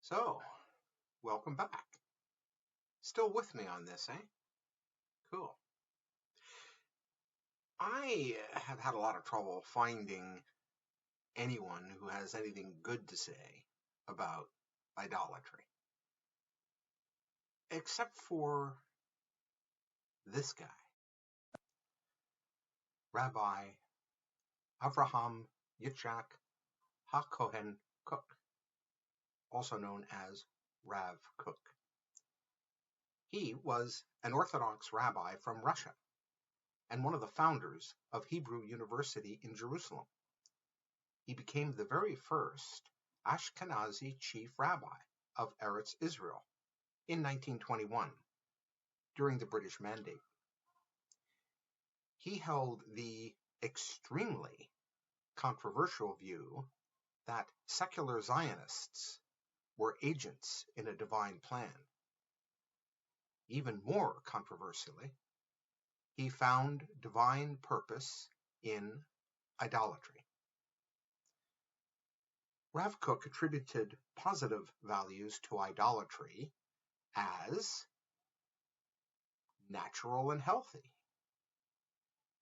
So, welcome back. Still with me on this, eh? Cool. I have had a lot of trouble finding anyone who has anything good to say about idolatry. Except for this guy, Rabbi Avraham Yitzhak HaKohen Kook, also known as Rav Kook. He was an Orthodox rabbi from Russia and one of the founders of Hebrew University in Jerusalem. He became the very first Ashkenazi chief rabbi of Eretz Israel in 1921 during the British Mandate. He held the extremely controversial view that secular Zionists were agents in a divine plan. Even more controversially, he found divine purpose in idolatry. Rav Kook attributed positive values to idolatry as natural and healthy,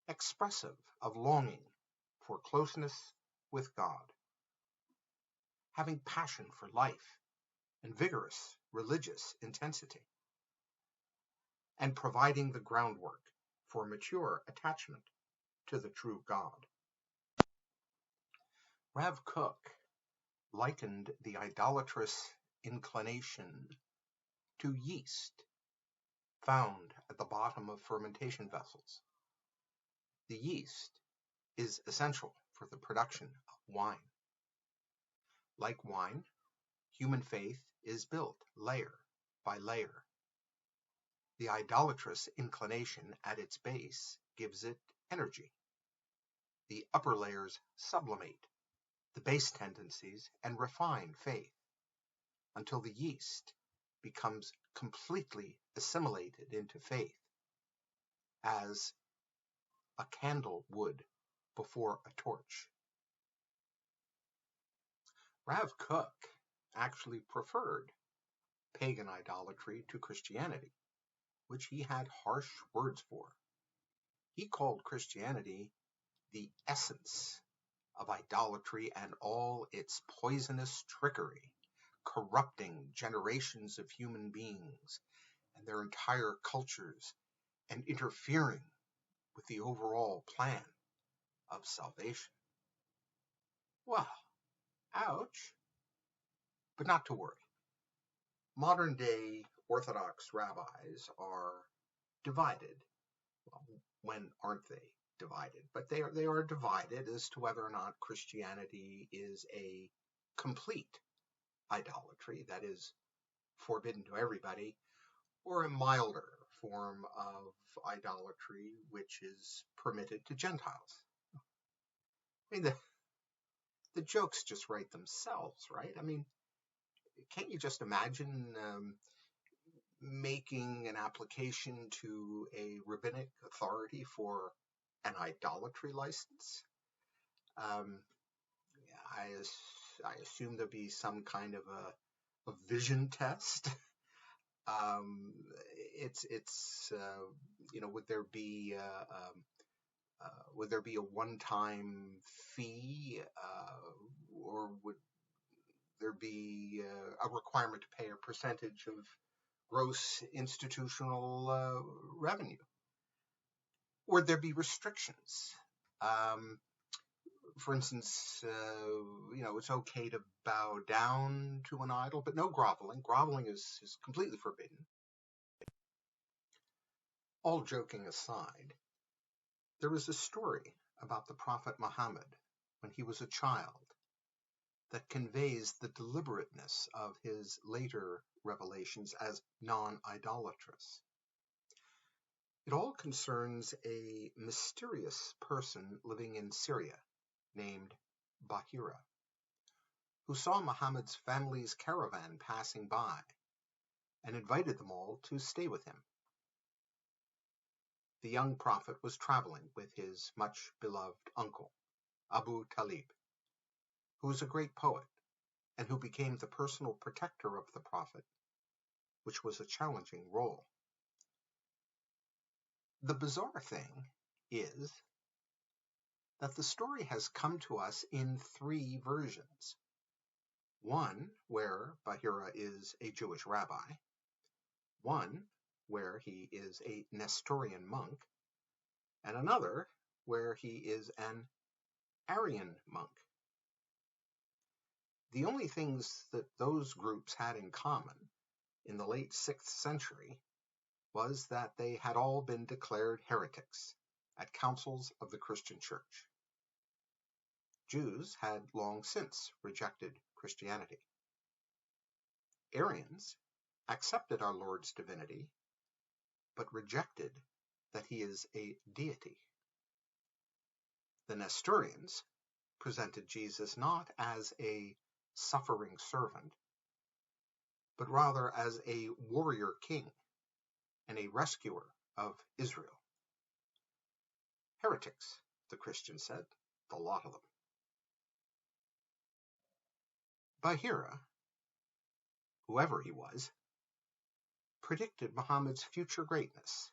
expressive of longing for closeness with God, having passion for life and vigorous religious intensity, and providing the groundwork for mature attachment to the true God. Rav Kook likened the idolatrous inclination to yeast found at the bottom of fermentation vessels. The yeast is essential for the production of wine. Like wine, human faith is built layer by layer. The idolatrous inclination at its base gives it energy. The upper layers sublimate the base tendencies and refine faith until the yeast becomes completely assimilated into faith, as a candle would before a torch. Rav Kook actually preferred pagan idolatry to Christianity, which he had harsh words for. He called Christianity the essence of idolatry and all its poisonous trickery, corrupting generations of human beings and their entire cultures and interfering with the overall plan of salvation. Well, ouch. But not to worry. Modern day Orthodox rabbis are divided. Well, when aren't they divided? But they are divided as to whether or not Christianity is a complete idolatry, that is, forbidden to everybody, or a milder form of idolatry which is permitted to Gentiles. I mean, the jokes just write themselves, right? I mean, can't you just imagine making an application to a rabbinic authority for an idolatry license? I assume there'll be some kind of a vision test. Would there be a one-time fee, or would there be a requirement to pay a percentage of gross institutional revenue? Would there be restrictions? For instance, it's okay to bow down to an idol, but no groveling. Groveling is completely forbidden. All joking aside, there is a story about the Prophet Muhammad when he was a child that conveys the deliberateness of his later revelations as non-idolatrous. It all concerns a mysterious person living in Syria named Bahira, who saw Muhammad's family's caravan passing by and invited them all to stay with him. The young prophet was traveling with his much beloved uncle, Abu Talib, who was a great poet and who became the personal protector of the prophet, which was a challenging role. The bizarre thing is that the story has come to us in 3 versions. One where Bahira is a Jewish rabbi, one where he is a Nestorian monk, and another where he is an Arian monk. The only things that those groups had in common in the late 6th century was that they had all been declared heretics at councils of the Christian Church. Jews had long since rejected Christianity. Arians accepted our Lord's divinity, but rejected that he is a deity. The Nestorians presented Jesus not as a suffering servant, but rather as a warrior king and a rescuer of Israel. Heretics, the Christians said, the lot of them. Bahira, whoever he was, predicted Muhammad's future greatness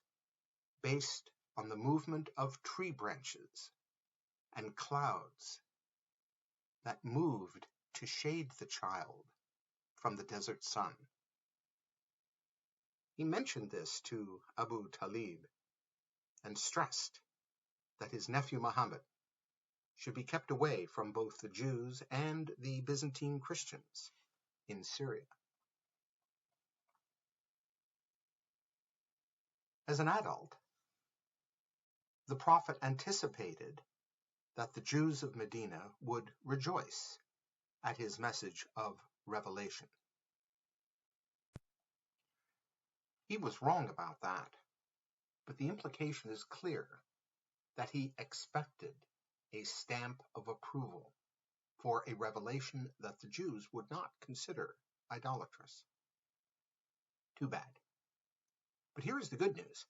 based on the movement of tree branches and clouds that moved to shade the child from the desert sun. He mentioned this to Abu Talib and stressed that his nephew Muhammad should be kept away from both the Jews and the Byzantine Christians in Syria. As an adult, the prophet anticipated that the Jews of Medina would rejoice at his message of revelation. He was wrong about that, but the implication is clear that he expected a stamp of approval for a revelation that the Jews would not consider idolatrous. Too bad. But here is the good news.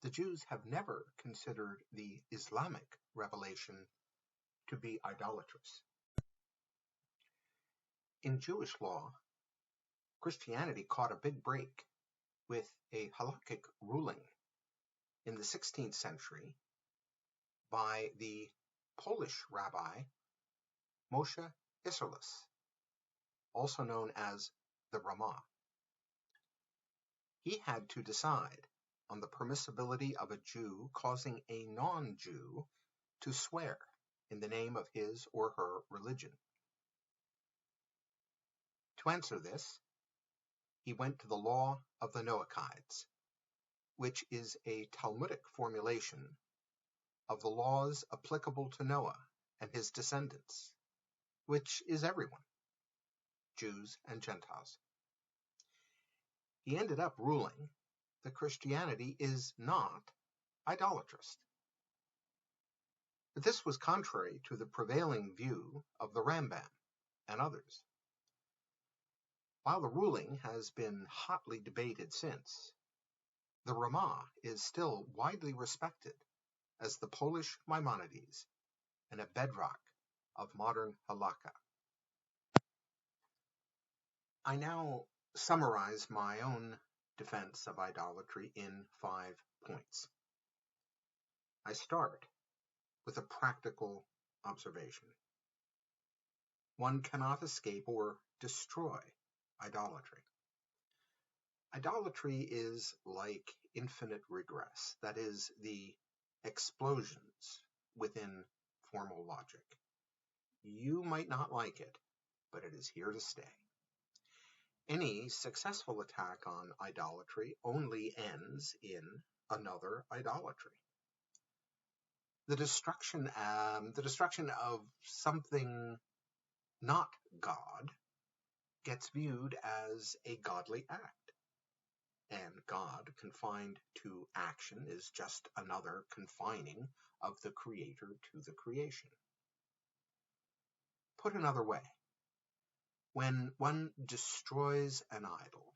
The Jews have never considered the Islamic revelation to be idolatrous. In Jewish law, Christianity caught a big break with a halakhic ruling in the 16th century by the Polish rabbi Moshe Isserles, also known as the Ramah. He had to decide on the permissibility of a Jew causing a non-Jew to swear in the name of his or her religion. To answer this, he went to the law of the Noachides, which is a Talmudic formulation of the laws applicable to Noah and his descendants, which is everyone, Jews and Gentiles. He ended up ruling that Christianity is not idolatrous. But this was contrary to the prevailing view of the Rambam and others. While the ruling has been hotly debated since, the Ramah is still widely respected as the Polish Maimonides and a bedrock of modern halakha. I now summarize my own defense of idolatry in 5 points. I start with a practical observation. One cannot escape or destroy idolatry. Idolatry is like infinite regress, that is, the explosions within formal logic. You might not like it, but it is here to stay. Any successful attack on idolatry only ends in another idolatry. The destruction of something not God gets viewed as a godly act. And God, confined to action, is just another confining of the Creator to the creation. Put another way, when one destroys an idol,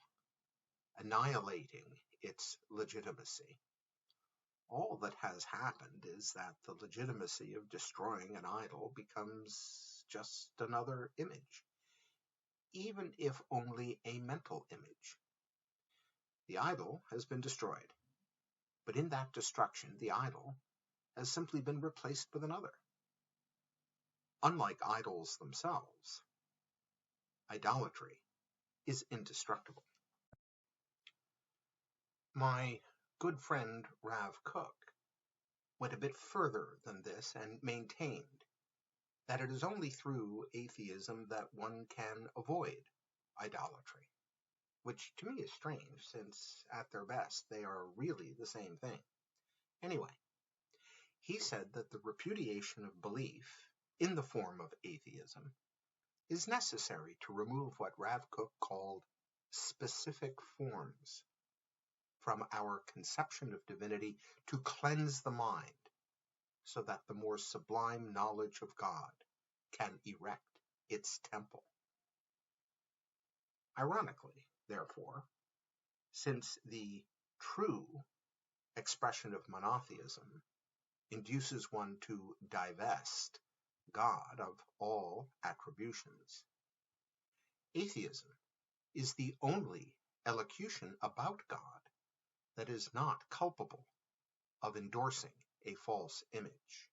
annihilating its legitimacy, all that has happened is that the legitimacy of destroying an idol becomes just another image. even if only a mental image. The idol has been destroyed, but in that destruction, the idol has simply been replaced with another. Unlike idols themselves, idolatry is indestructible. My good friend Rav Kook went a bit further than this and maintained that it is only through atheism that one can avoid idolatry, which to me is strange, since at their best they are really the same thing. Anyway, he said that the repudiation of belief in the form of atheism is necessary to remove what Rav Kook called specific forms from our conception of divinity, to cleanse the mind so that the more sublime knowledge of God can erect its temple. Ironically, therefore, since the true expression of monotheism induces one to divest God of all attributions, atheism is the only elocution about God that is not culpable of endorsing a false image.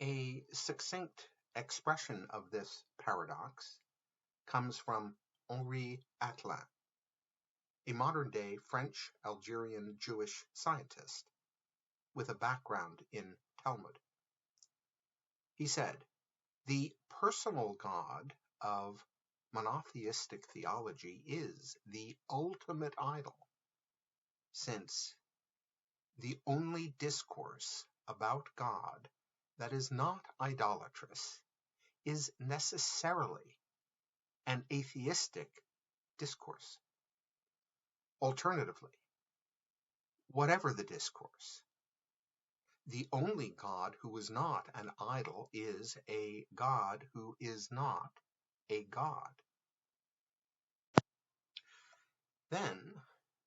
A succinct expression of this paradox comes from Henri Atlan, a modern-day French-Algerian Jewish scientist with a background in Talmud. He said, "The personal God of monotheistic theology is the ultimate idol, since the only discourse about God that is not idolatrous is necessarily an atheistic discourse. Alternatively, whatever the discourse, the only God who is not an idol is a God who is not a God." Then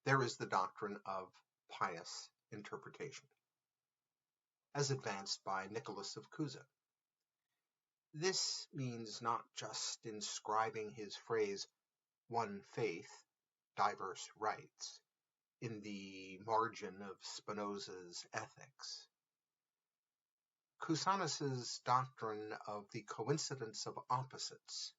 there is the doctrine of pious interpretation, as advanced by Nicholas of Cusa. This means not just inscribing his phrase, "one faith, diverse rites," in the margin of Spinoza's Ethics. Cusanus's doctrine of the coincidence of opposites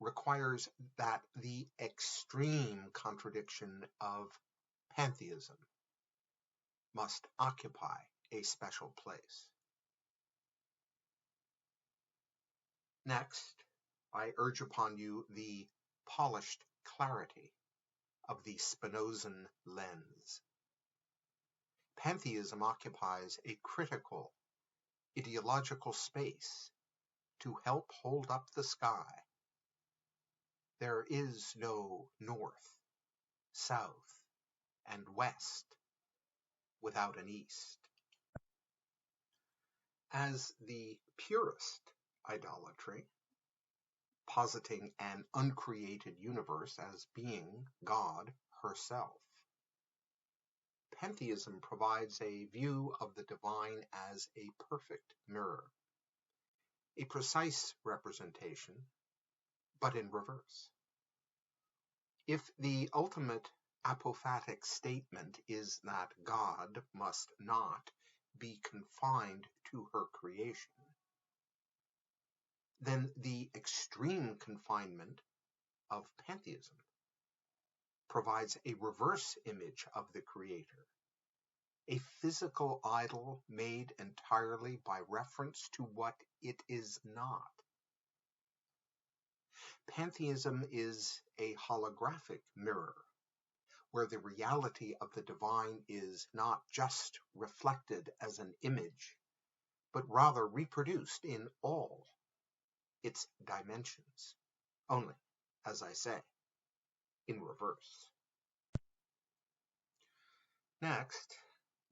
requires that the extreme contradiction of pantheism must occupy a special place. Next, I urge upon you the polished clarity of the Spinozan lens. Pantheism occupies a critical ideological space to help hold up the sky. There is no north, south, and west without an east. As the purest idolatry, positing an uncreated universe as being God herself, pantheism provides a view of the divine as a perfect mirror, a precise representation, but in reverse. If the ultimate apophatic statement is that God must not be confined to her creation, then the extreme confinement of pantheism provides a reverse image of the Creator, a physical idol made entirely by reference to what it is not. Pantheism is a holographic mirror, where the reality of the divine is not just reflected as an image, but rather reproduced in all its dimensions, only, as I say, in reverse. Next,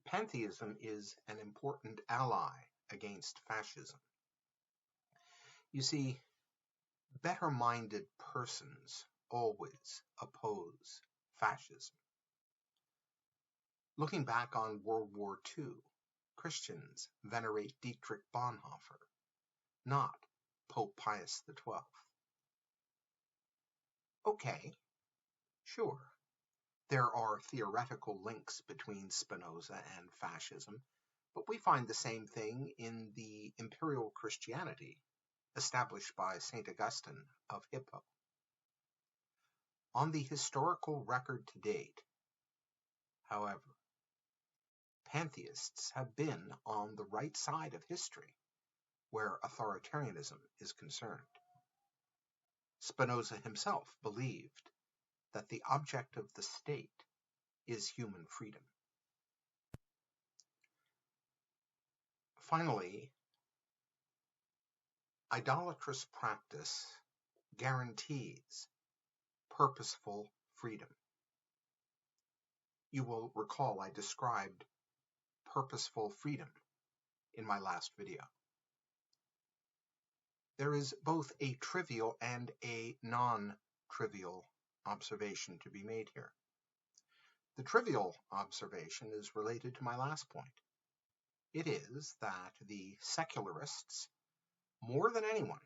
pantheism is an important ally against fascism. You see, better-minded persons always oppose fascism. Looking back on World War II, Christians venerate Dietrich Bonhoeffer, not Pope Pius XII. Okay, sure, there are theoretical links between Spinoza and fascism, but we find the same thing in the imperial Christianity established by St. Augustine of Hippo. On the historical record to date, however, pantheists have been on the right side of history where authoritarianism is concerned. Spinoza himself believed that the object of the state is human freedom. Finally, idolatrous practice guarantees purposeful freedom. You will recall I described purposeful freedom in my last video. There is both a trivial and a non-trivial observation to be made here. The trivial observation is related to my last point. It is that the secularists, more than anyone,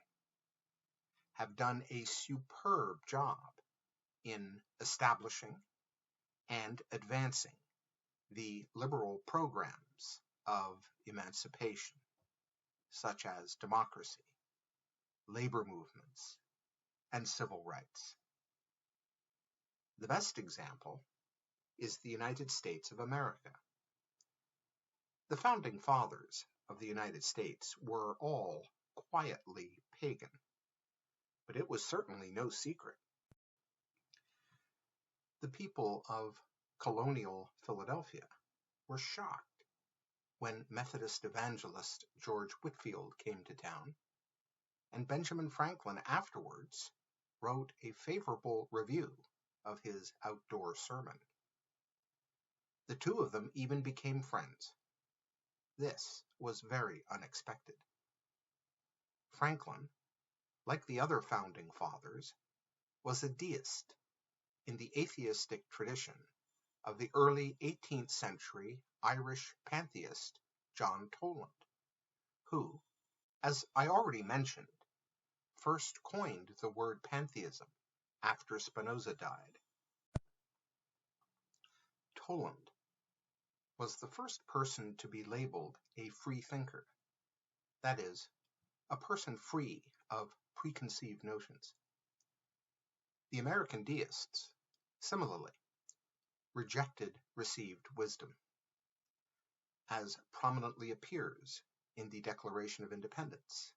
have done a superb job in establishing and advancing the liberal programs of emancipation, such as democracy, labor movements, and civil rights. The best example is the United States of America. The founding fathers of the United States were all quietly pagan, but it was certainly no secret. The people of colonial Philadelphia were shocked when Methodist evangelist George Whitefield came to town, and Benjamin Franklin afterwards wrote a favorable review of his outdoor sermon. The two of them even became friends. This was very unexpected. Franklin, like the other founding fathers, was a deist in the atheistic tradition of the early 18th century Irish pantheist John Toland, who, as I already mentioned, first coined the word pantheism after Spinoza died. Toland was the first person to be labeled a free thinker, that is, a person free of preconceived notions. The American deists, similarly, rejected received wisdom, as prominently appears in the Declaration of Independence.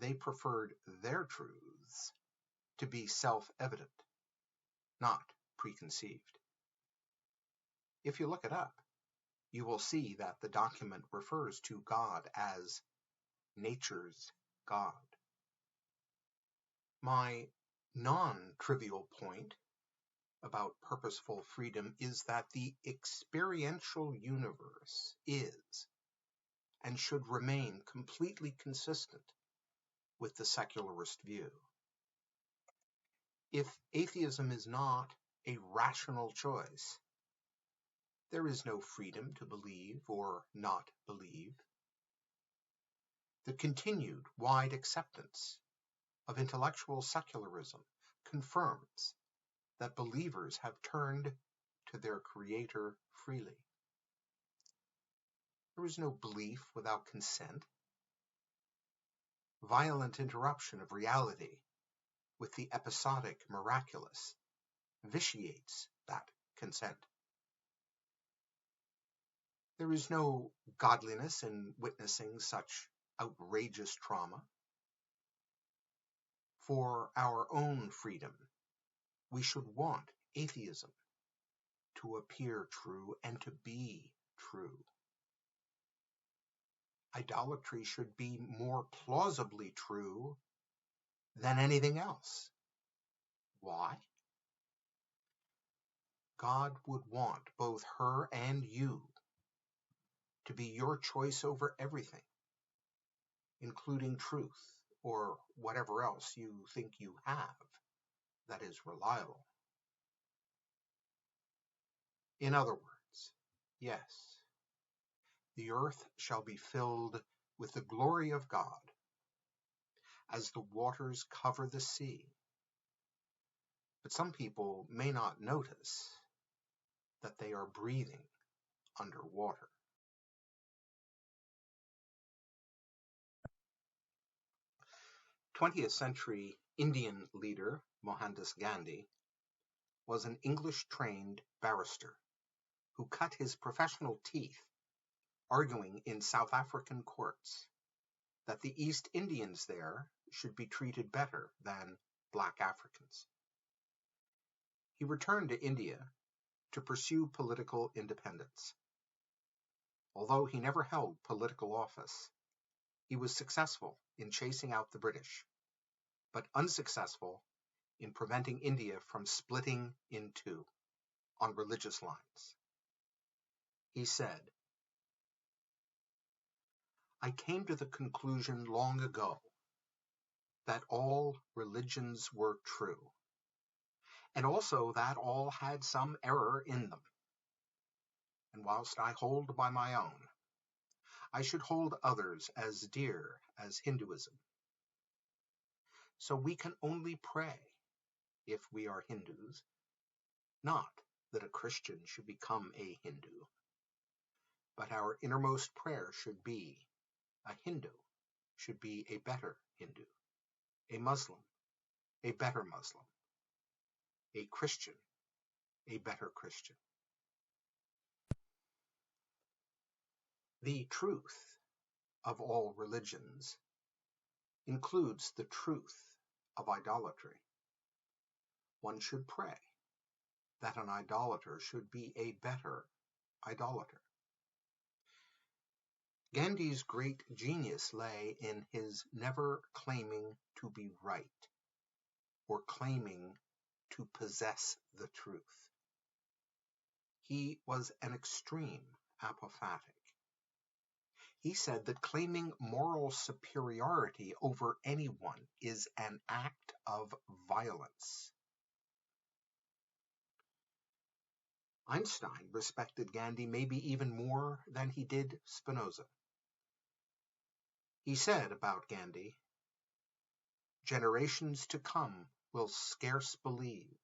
They preferred their truths to be self-evident, not preconceived. If you look it up, you will see that the document refers to God as nature's God. My non-trivial point about purposeful freedom is that the experiential universe is and should remain completely consistent with the secularist view. If atheism is not a rational choice, there is no freedom to believe or not believe. The continued wide acceptance of intellectual secularism confirms that believers have turned to their Creator freely. There is no belief without consent. Violent interruption of reality with the episodic miraculous vitiates that consent. There is no godliness in witnessing such outrageous trauma. For our own freedom, we should want atheism to appear true and to be true. Idolatry should be more plausibly true than anything else. Why? God would want both her and you to be your choice over everything, including truth or whatever else you think you have that is reliable. In other words, yes, the earth shall be filled with the glory of God, as the waters cover the sea. But some people may not notice that they are breathing underwater. Twentieth century Indian leader Mohandas Gandhi was an English-trained barrister who cut his professional teeth arguing in South African courts that the East Indians there should be treated better than black Africans. He returned to India to pursue political independence. Although he never held political office, he was successful in chasing out the British, but unsuccessful in preventing India from splitting in two on religious lines. He said, "I came to the conclusion long ago that all religions were true, and also that all had some error in them. And whilst I hold by my own, I should hold others as dear as Hinduism. So we can only pray, if we are Hindus, not that a Christian should become a Hindu, but our innermost prayer should be a Hindu should be a better Hindu, a Muslim, a better Muslim, a Christian, a better Christian." The truth of all religions includes the truth of idolatry. One should pray that an idolater should be a better idolater. Gandhi's great genius lay in his never claiming to be right or claiming to possess the truth. He was an extreme apophatic. He said that claiming moral superiority over anyone is an act of violence. Einstein respected Gandhi maybe even more than he did Spinoza. He said about Gandhi, "Generations to come will scarce believe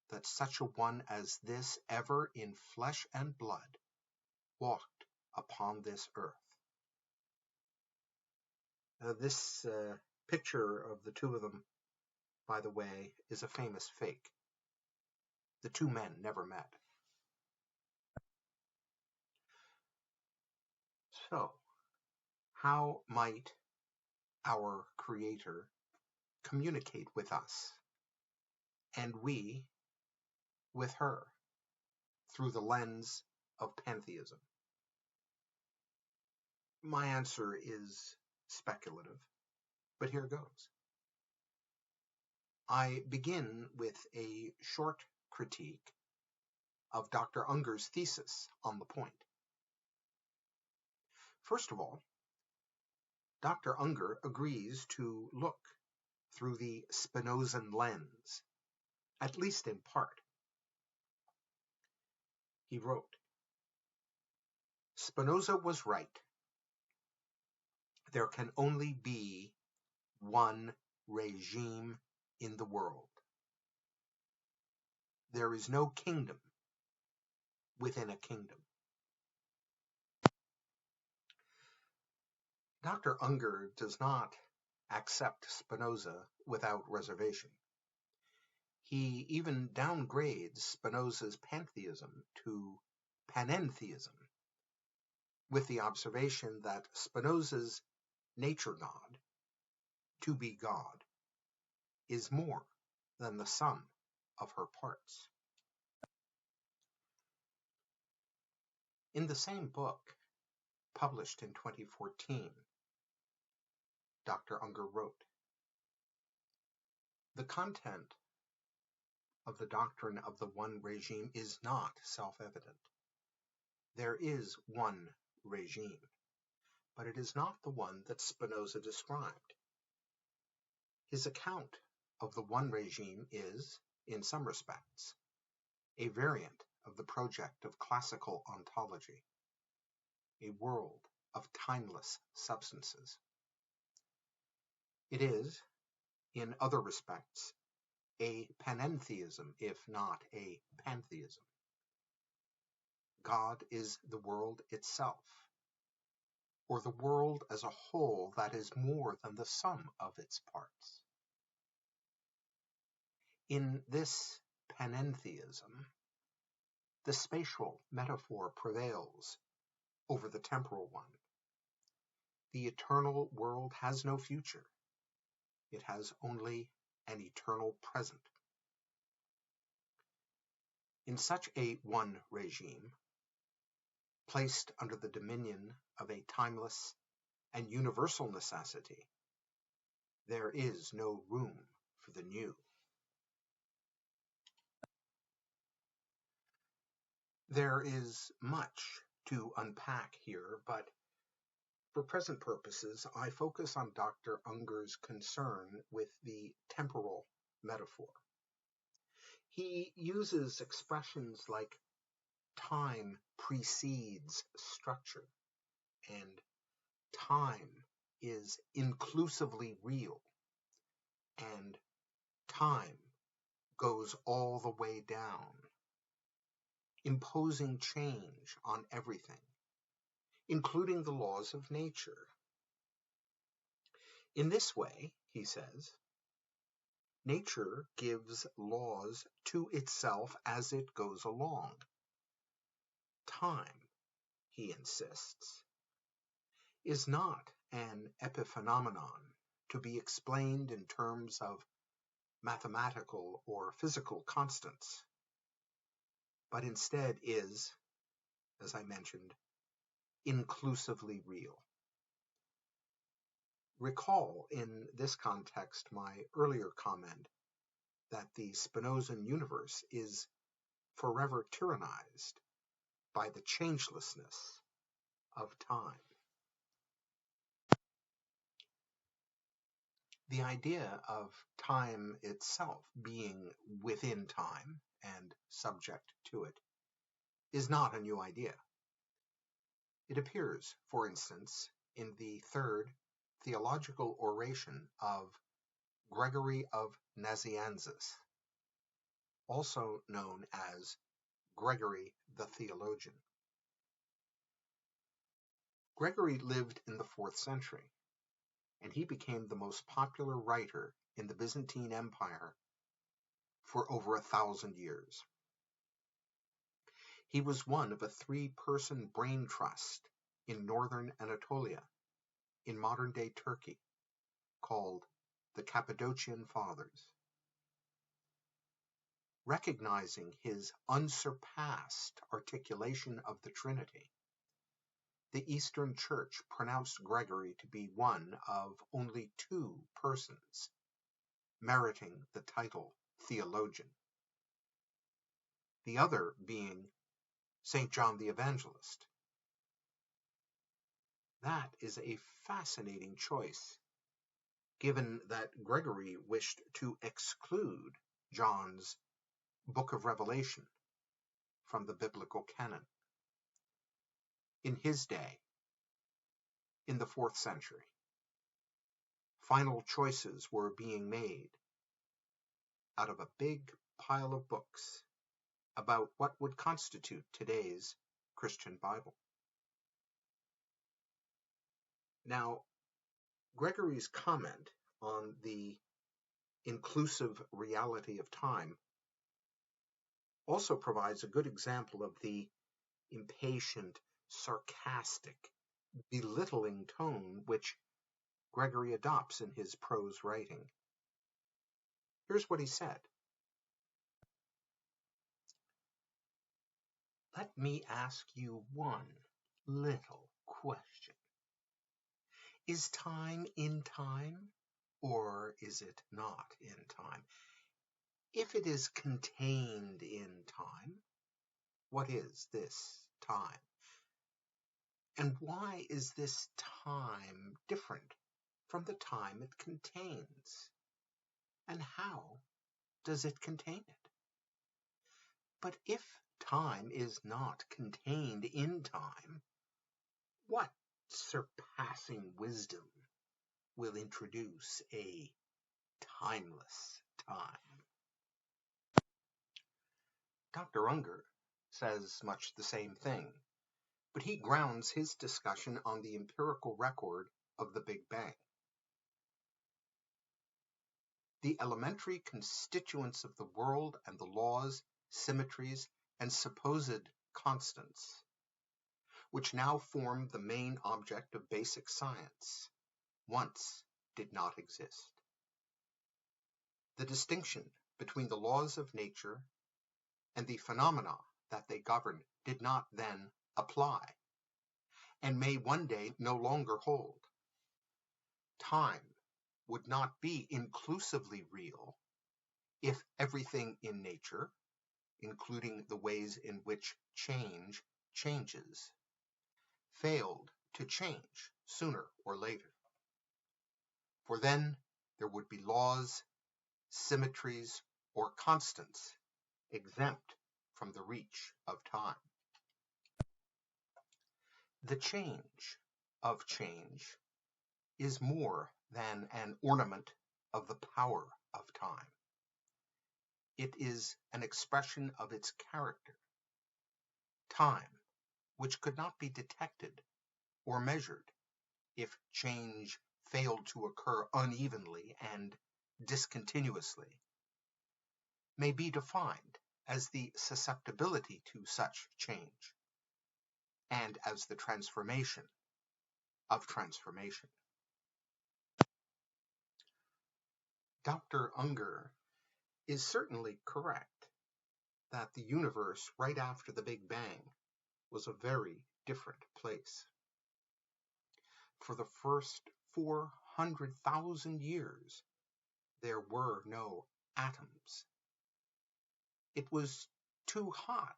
that such a one as this ever in flesh and blood walked upon this earth." This picture of the two of them, by the way, is a famous fake. The two men never met. So, how might our Creator communicate with us, and we with her, through the lens of pantheism? My answer is speculative, but here goes. I begin with a short critique of Dr. Unger's thesis on the point. First of all, Dr. Unger agrees to look through the Spinozan lens, at least in part. He wrote, "Spinoza was right. There can only be one regime in the world. There is no kingdom within a kingdom." Dr. Unger does not accept Spinoza without reservation. He even downgrades Spinoza's pantheism to panentheism, with the observation that Spinoza's nature God, to be God, is more than the sum of her parts. In the same book, published in 2014, Dr. Unger wrote, "The content of the doctrine of the one regime is not self-evident. There is one regime, but it is not the one that Spinoza described. His account of the one regime is, in some respects, a variant of the project of classical ontology, a world of timeless substances. It is, in other respects, a panentheism, if not a pantheism. God is the world itself, or the world as a whole that is more than the sum of its parts. In this panentheism, the spatial metaphor prevails over the temporal one. The eternal world has no future. It has only an eternal present. In such a one regime, placed under the dominion of a timeless and universal necessity, there is no room for the new. There is much to unpack here, but for present purposes, I focus on Dr. Unger's concern with the temporal metaphor. He uses expressions like time precedes structure and time is inclusively real and time goes all the way down, imposing change on everything, including the laws of nature. In this way, he says, nature gives laws to itself as it goes along. Time, he insists, is not an epiphenomenon to be explained in terms of mathematical or physical constants, but instead is, as I mentioned, inclusively real. Recall in this context my earlier comment that the Spinozan universe is forever tyrannized by the changelessness of time. The idea of time itself being within time and subject to it is not a new idea. It appears, for instance, in the third theological oration of Gregory of Nazianzus, also known as Gregory the Theologian. Gregory lived in the 4th century, and he became the most popular writer in the Byzantine Empire for over 1,000 years. He was one of a 3-person brain trust in northern Anatolia, in modern-day Turkey, called the Cappadocian Fathers. Recognizing his unsurpassed articulation of the Trinity, the Eastern Church pronounced Gregory to be one of only 2 persons meriting the title theologian, the other being St. John the Evangelist. That is a fascinating choice, given that Gregory wished to exclude John's Book of Revelation from the biblical canon. In his day, in the 4th century, final choices were being made out of a big pile of books about what would constitute today's Christian Bible. Now, Gregory's comment on the inclusive reality of time also provides a good example of the impatient, sarcastic, belittling tone which Gregory adopts in his prose writing. Here's what he said. Let me ask you one little question. Is time in time, or is it not in time? If it is contained in time, what is this time? And why is this time different from the time it contains? And how does it contain it? But if time is not contained in time, what surpassing wisdom will introduce a timeless time. Dr. Unger says much the same thing, but he grounds his discussion on the empirical record of the Big Bang. The elementary constituents of the world and the laws, symmetries, and supposed constants, which now form the main object of basic science, once did not exist. The distinction between the laws of nature and the phenomena that they govern did not then apply, and may one day no longer hold. Time would not be inclusively real if everything in nature, including the ways in which change changes, failed to change sooner or later. For then there would be laws, symmetries, or constants exempt from the reach of time. The change of change is more than an ornament of the power of time. It is an expression of its character. Time, which could not be detected or measured if change failed to occur unevenly and discontinuously, may be defined as the susceptibility to such change and as the transformation of transformation. Dr. Unger is certainly correct that the universe right after the Big Bang was a very different place. For the first 400,000 years, there were no atoms. It was too hot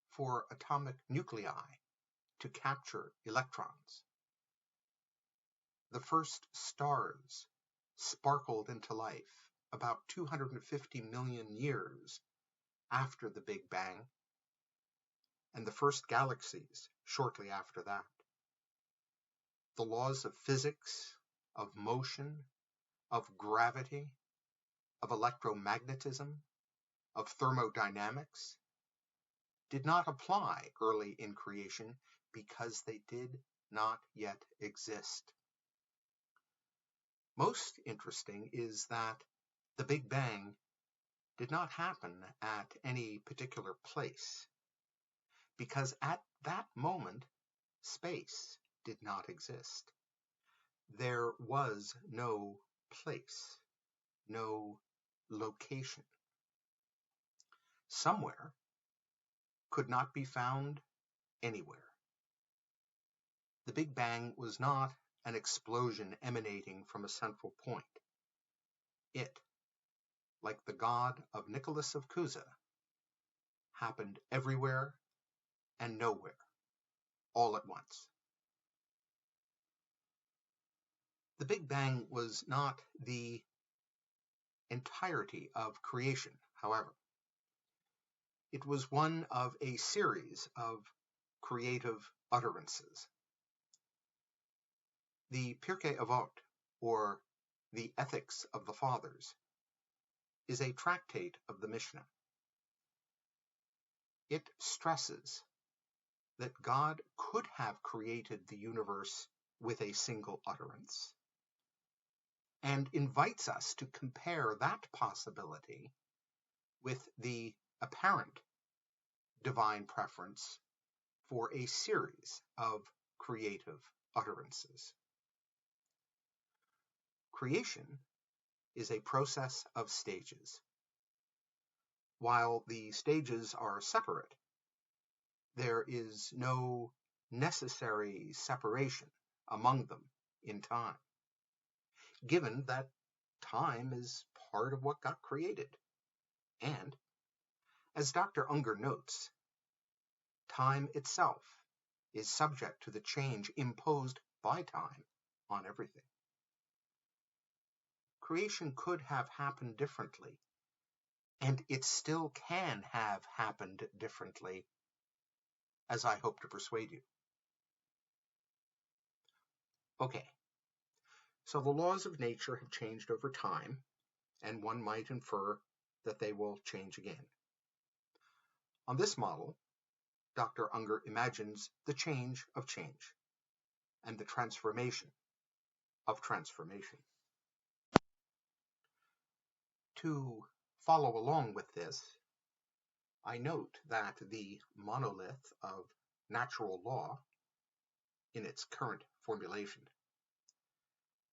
for atomic nuclei to capture electrons. The first stars sparkled into life about 250 million years after the Big Bang, and the first galaxies shortly after that. The laws of physics, of motion, of gravity, of electromagnetism, of thermodynamics did not apply early in creation because they did not yet exist. Most interesting is that the Big Bang did not happen at any particular place, because at that moment, space did not exist. There was no place, no location. Somewhere could not be found anywhere. The Big Bang was not an explosion emanating from a central point. It, like the god of Nicholas of Cusa, happened everywhere and nowhere, all at once. The Big Bang was not the entirety of creation, however. It was one of a series of creative utterances. The Pirkei Avot, or the Ethics of the Fathers, is a tractate of the Mishnah. It stresses that God could have created the universe with a single utterance, and invites us to compare that possibility with the apparent divine preference for a series of creative utterances. Creation is a process of stages. While the stages are separate, there is no necessary separation among them in time, given that time is part of what got created. And, as Dr. Unger notes, time itself is subject to the change imposed by time on everything. Creation could have happened differently, and it still can have happened differently, as I hope to persuade you. Okay, So the laws of nature have changed over time, and one might infer that they will change again. On this model, Dr. Unger imagines the change of change and the transformation of transformation. To follow along with this, I note that the monolith of natural law, in its current formulation,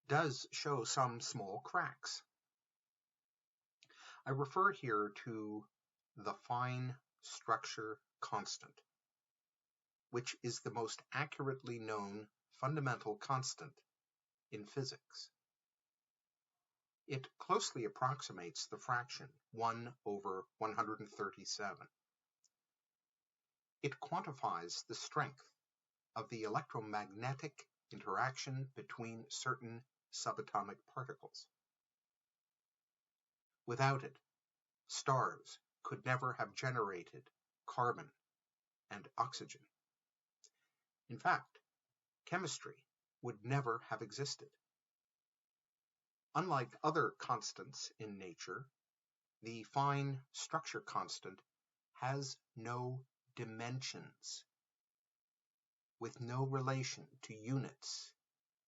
does show some small cracks. I refer here to the fine structure constant, which is the most accurately known fundamental constant in physics. It closely approximates the fraction 1 over 137. It quantifies the strength of the electromagnetic interaction between certain subatomic particles. Without it, stars could never have generated carbon and oxygen. In fact, chemistry would never have existed. Unlike other constants in nature, the fine structure constant has no dimensions, with no relation to units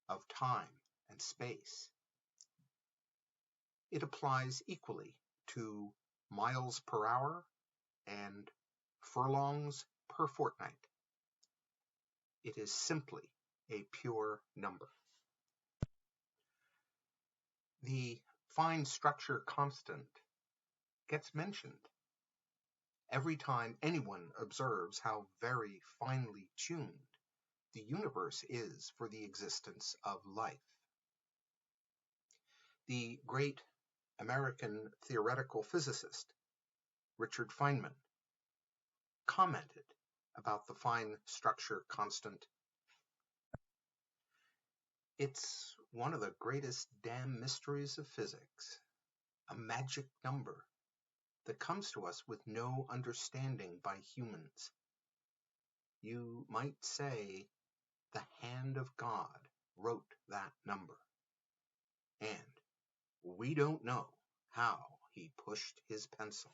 of time and space. It applies equally to miles per hour and furlongs per fortnight. It is simply a pure number. The fine structure constant gets mentioned every time anyone observes how very finely tuned the universe is for the existence of life. The great American theoretical physicist Richard Feynman commented about the fine structure constant. It's one of the greatest damn mysteries of physics, a magic number that comes to us with no understanding by humans. You might say the hand of God wrote that number, and we don't know how he pushed his pencil.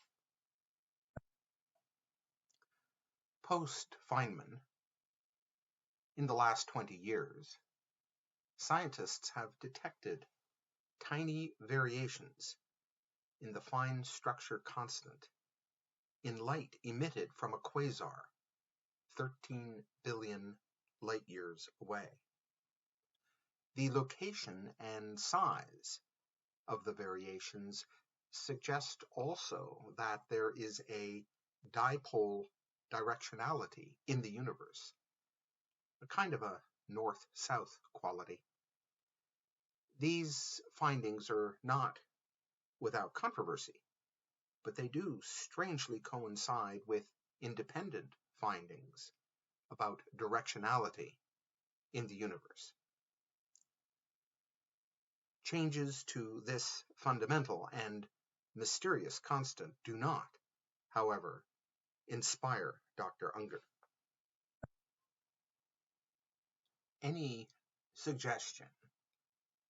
Post-Feynman, in the last 20 years, scientists have detected tiny variations in the fine structure constant in light emitted from a quasar 13 billion light years away. The location and size of the variations suggest also that there is a dipole directionality in the universe, a kind of a north-south quality. These findings are not without controversy, but they do strangely coincide with independent findings about directionality in the universe. Changes to this fundamental and mysterious constant do not, however, inspire Dr. Unger. Any suggestion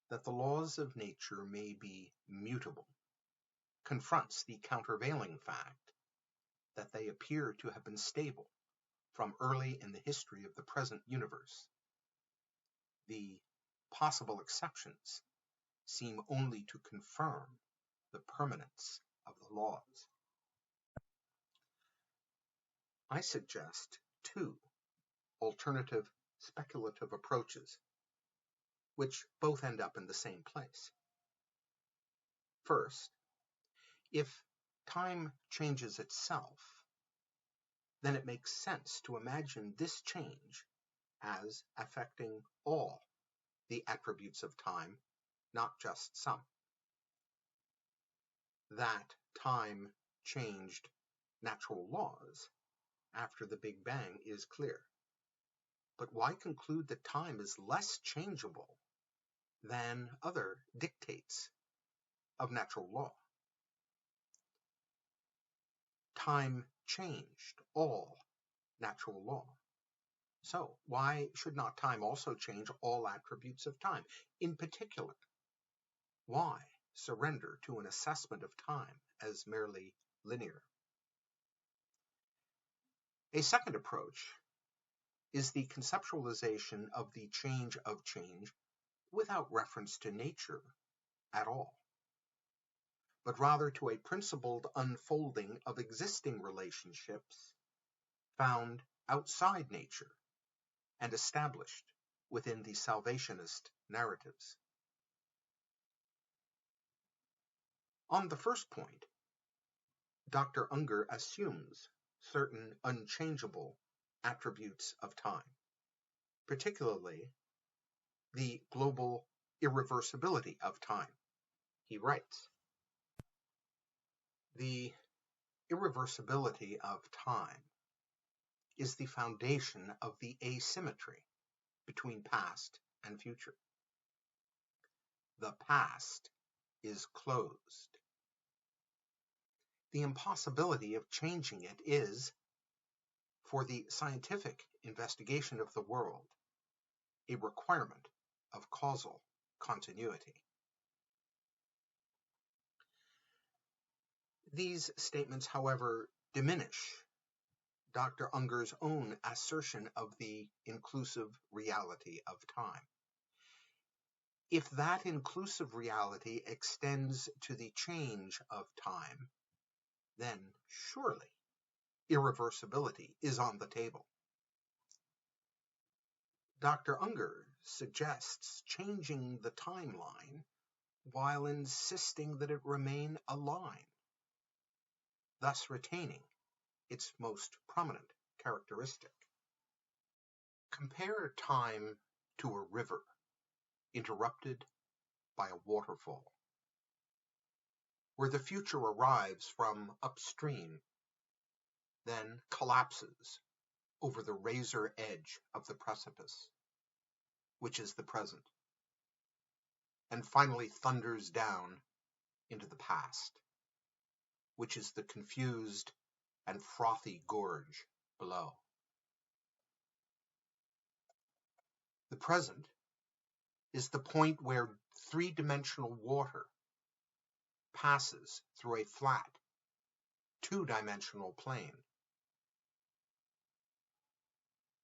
that the laws of nature may be mutable confronts the countervailing fact that they appear to have been stable from early in the history of the present universe. The possible exceptions seem only to confirm the permanence of the laws. I suggest two alternative speculative approaches, which both end up in the same place. First, if time changes itself, then it makes sense to imagine this change as affecting all the attributes of time, not just some. That time changed natural laws after the Big Bang is clear. But why conclude that time is less changeable than other dictates of natural law? Time changed all natural law. So, why should not time also change all attributes of time? In particular, why surrender to an assessment of time as merely linear? A second approach is the conceptualization of the change of change without reference to nature at all, but rather to a principled unfolding of existing relationships found outside nature and established within the salvationist narratives. On the first point, Dr. Unger assumes certain unchangeable attributes of time, particularly the global irreversibility of time. He writes, "The irreversibility of time is the foundation of the asymmetry between past and future. The past is closed. The impossibility of changing it is, for the scientific investigation of the world, a requirement of causal continuity." These statements, however, diminish Dr. Unger's own assertion of the inclusive reality of time. If that inclusive reality extends to the change of time, then surely irreversibility is on the table. Dr. Unger suggests changing the timeline while insisting that it remain a line, thus retaining its most prominent characteristic. Compare time to a river interrupted by a waterfall, where the future arrives from upstream, then collapses over the razor edge of the precipice, which is the present, and finally thunders down into the past, which is the confused and frothy gorge below. The present is the point where three-dimensional water passes through a flat, two-dimensional plane.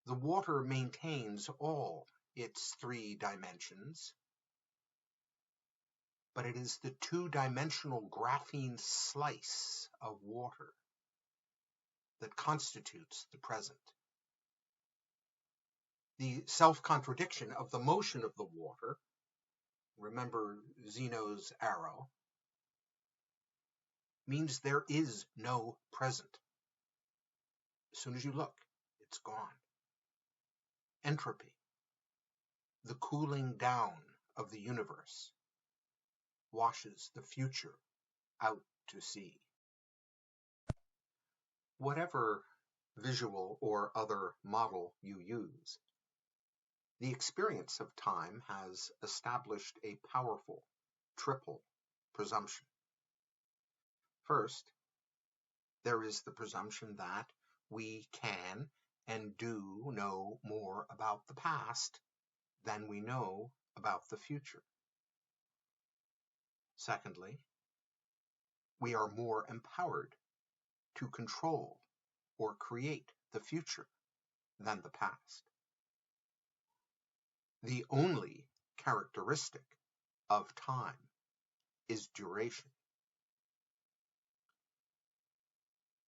The water maintains all its three dimensions, but it is the two-dimensional graphene slice of water that constitutes the present. The self-contradiction of the motion of the water, remember Zeno's arrow, means there is no present. As soon as you look, it's gone. Entropy, the cooling down of the universe, washes the future out to sea. Whatever visual or other model you use, the experience of time has established a powerful triple presumption. First, there is the presumption that we can and do know more about the past than we know about the future. Secondly, we are more empowered to control or create the future than the past. The only characteristic of time is duration.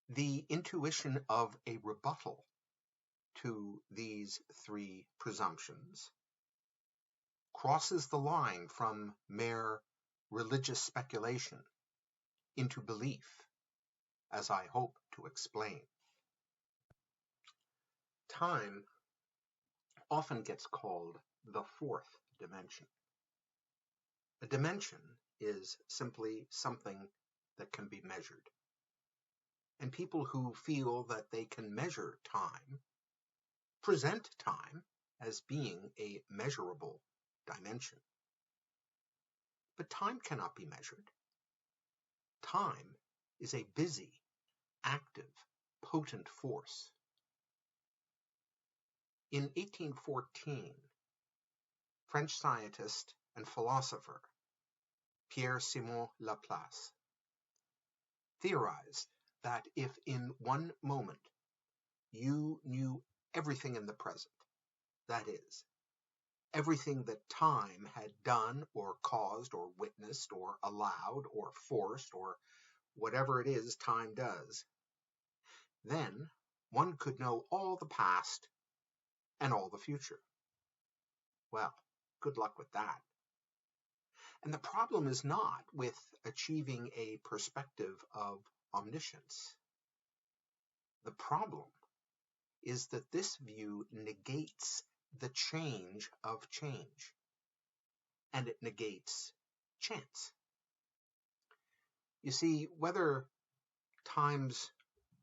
The intuition of a rebuttal to these three presumptions crosses the line from mere religious speculation into belief, as I hope to explain. Time often gets called the fourth dimension. A dimension is simply something that can be measured. And people who feel that they can measure time present time as being a measurable dimension. But time cannot be measured. Time is a busy, active, potent force. In 1814, French scientist and philosopher Pierre-Simon Laplace theorized that if in one moment you knew everything in the present, that is, everything that time had done or caused or witnessed or allowed or forced or whatever it is time does, then one could know all the past and all the future. Well, good luck with that. And the problem is not with achieving a perspective of omniscience. The problem is that this view negates the change of change, and it negates chance. You see, whether time's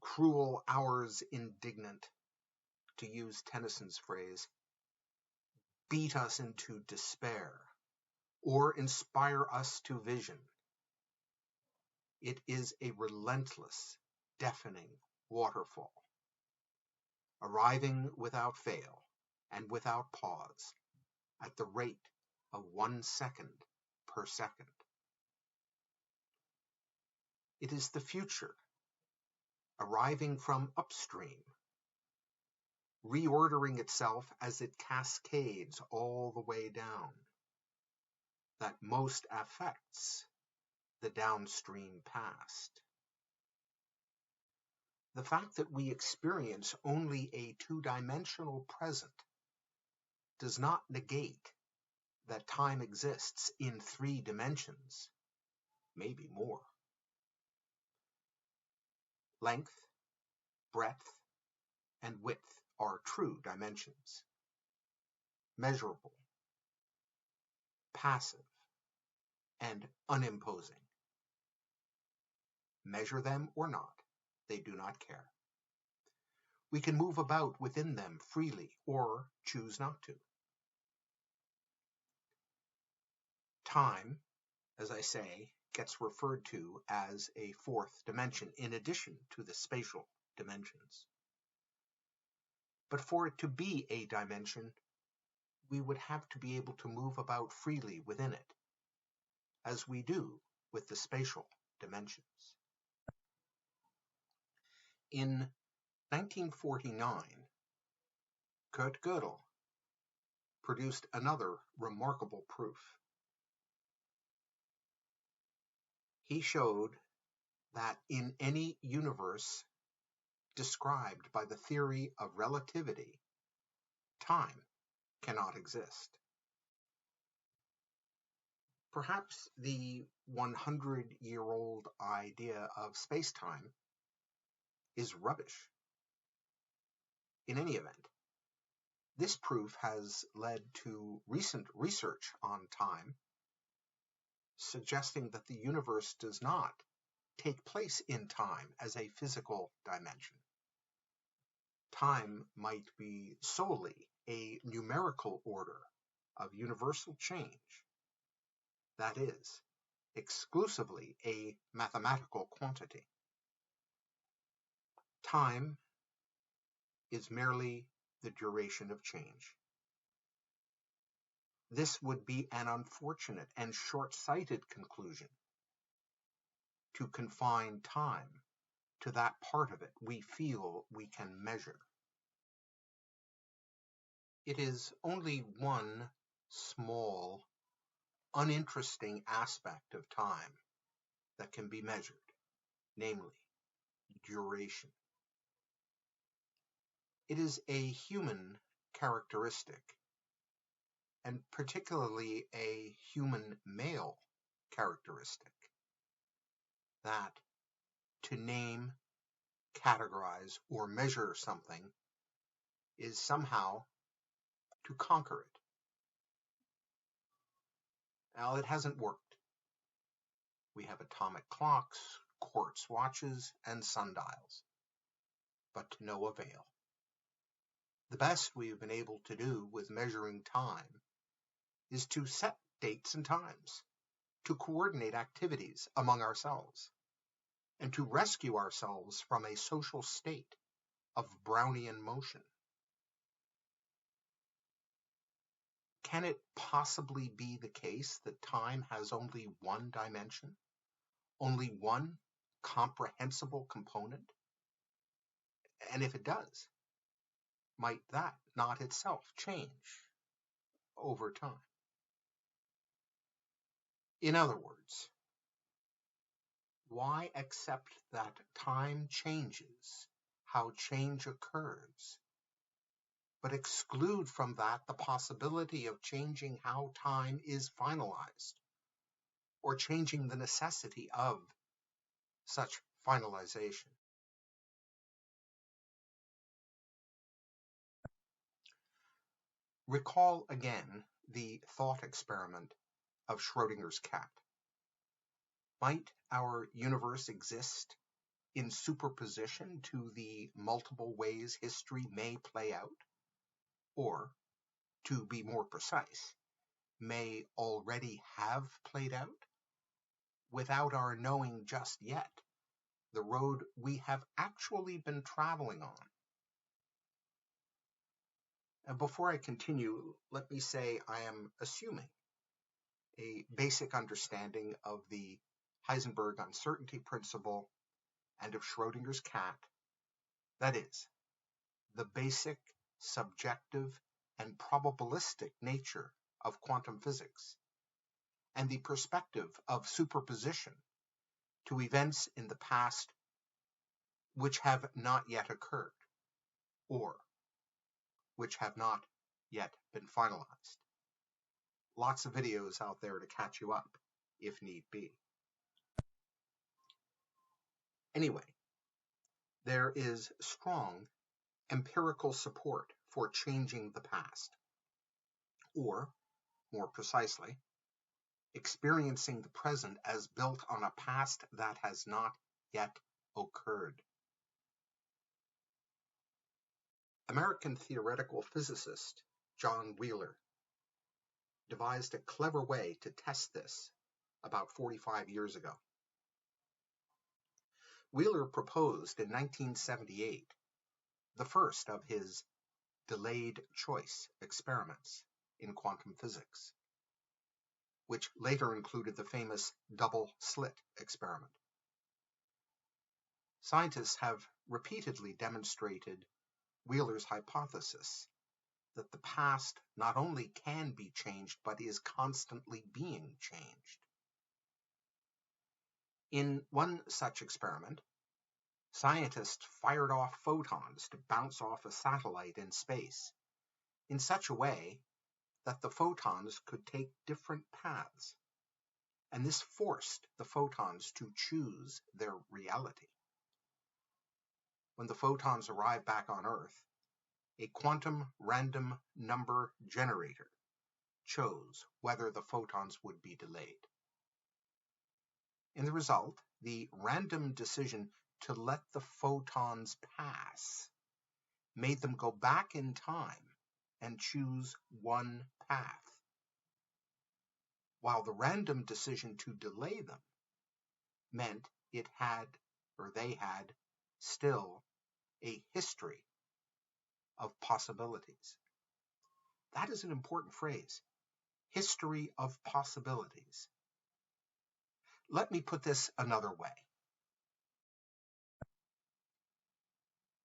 cruel hours indignant, to use Tennyson's phrase, beat us into despair, or inspire us to vision, it is a relentless, deafening waterfall, arriving without fail and without pause at the rate of 1 second per second. It is the future, arriving from upstream, reordering itself as it cascades all the way down, that most affects the downstream past. The fact that we experience only a two-dimensional present does not negate that time exists in 3 dimensions, maybe more. Length, breadth, and width are true dimensions, measurable, passive, and unimposing. Measure them or not, they do not care. We can move about within them freely or choose not to. Time, as I say, gets referred to as a 4th dimension in addition to the spatial dimensions. But for it to be a dimension, we would have to be able to move about freely within it, as we do with the spatial dimensions. In 1949, Kurt Gödel produced another remarkable proof. He showed that in any universe described by the theory of relativity, time cannot exist. Perhaps the 100-year-old idea of space-time is rubbish. In any event, this proof has led to recent research on time, suggesting that the universe does not take place in time as a physical dimension. Time might be solely a numerical order of universal change, that is, exclusively a mathematical quantity. Time is merely the duration of change. This would be an unfortunate and short-sighted conclusion to confine time to that part of it we feel we can measure. It is only one small, uninteresting aspect of time that can be measured, namely duration. It is a human characteristic, and particularly a human male characteristic, that to name, categorize, or measure something is somehow to conquer it. Now, it hasn't worked. We have atomic clocks, quartz watches, and sundials, but to no avail. The best we've been able to do with measuring time is to set dates and times, to coordinate activities among ourselves, and to rescue ourselves from a social state of Brownian motion. Can it possibly be the case that time has only one dimension, only one comprehensible component? And if it does, might that not itself change over time? In other words, why accept that time changes how change occurs, but exclude from that the possibility of changing how time is finalized, or changing the necessity of such finalization? Recall again the thought experiment of Schrodinger's cat. Might our universe exist in superposition to the multiple ways history may play out? Or, to be more precise, may already have played out, without our knowing just yet the road we have actually been traveling on? And before I continue, let me say I am assuming a basic understanding of the Heisenberg uncertainty principle and of Schrodinger's cat, that is, the basic subjective and probabilistic nature of quantum physics, and the perspective of superposition to events in the past which have not yet occurred, or which have not yet been finalized. Lots of videos out there to catch you up, if need be. Anyway, there is strong empirical support for changing the past, or, more precisely, experiencing the present as built on a past that has not yet occurred. American theoretical physicist John Wheeler devised a clever way to test this about 45 years ago. Wheeler proposed in 1978 the first of his delayed choice experiments in quantum physics, which later included the famous double slit experiment. Scientists have repeatedly demonstrated Wheeler's hypothesis that the past not only can be changed, but is constantly being changed. In one such experiment, scientists fired off photons to bounce off a satellite in space in such a way that the photons could take different paths, and this forced the photons to choose their reality. When the photons arrived back on Earth, a quantum random number generator chose whether the photons would be delayed. In the result, the random decision to let the photons pass made them go back in time and choose one path, while the random decision to delay them meant they had still a history of possibilities. That is an important phrase, history of possibilities. Let me put this another way.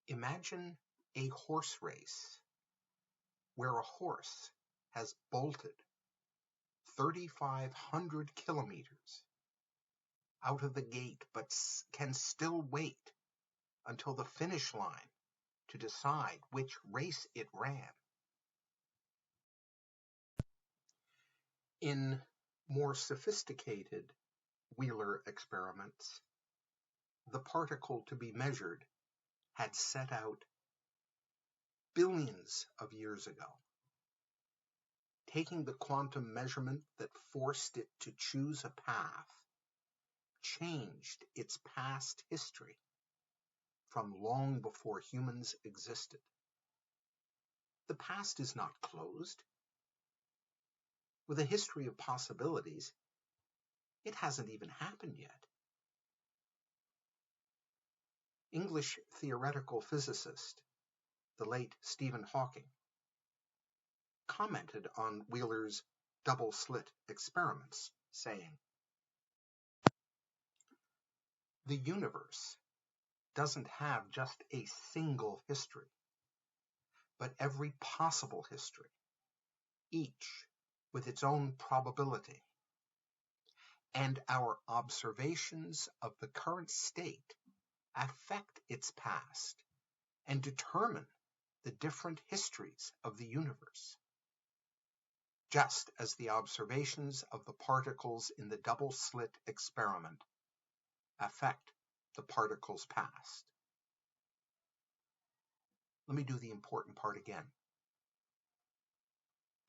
Imagine a horse race where a horse has bolted 3,500 kilometers out of the gate, but can still wait until the finish line to decide which race it ran. In more sophisticated Wheeler experiments, the particle to be measured had set out billions of years ago. Taking the quantum measurement that forced it to choose a path changed its past history from long before humans existed. The past is not closed. With a history of possibilities, it hasn't even happened yet. English theoretical physicist, the late Stephen Hawking, commented on Wheeler's double-slit experiments, saying, "The universe doesn't have just a single history, but every possible history, each with its own probability. And our observations of the current state affect its past and determine the different histories of the universe, just as the observations of the particles in the double-slit experiment affect the particles' past." Let me do the important part again.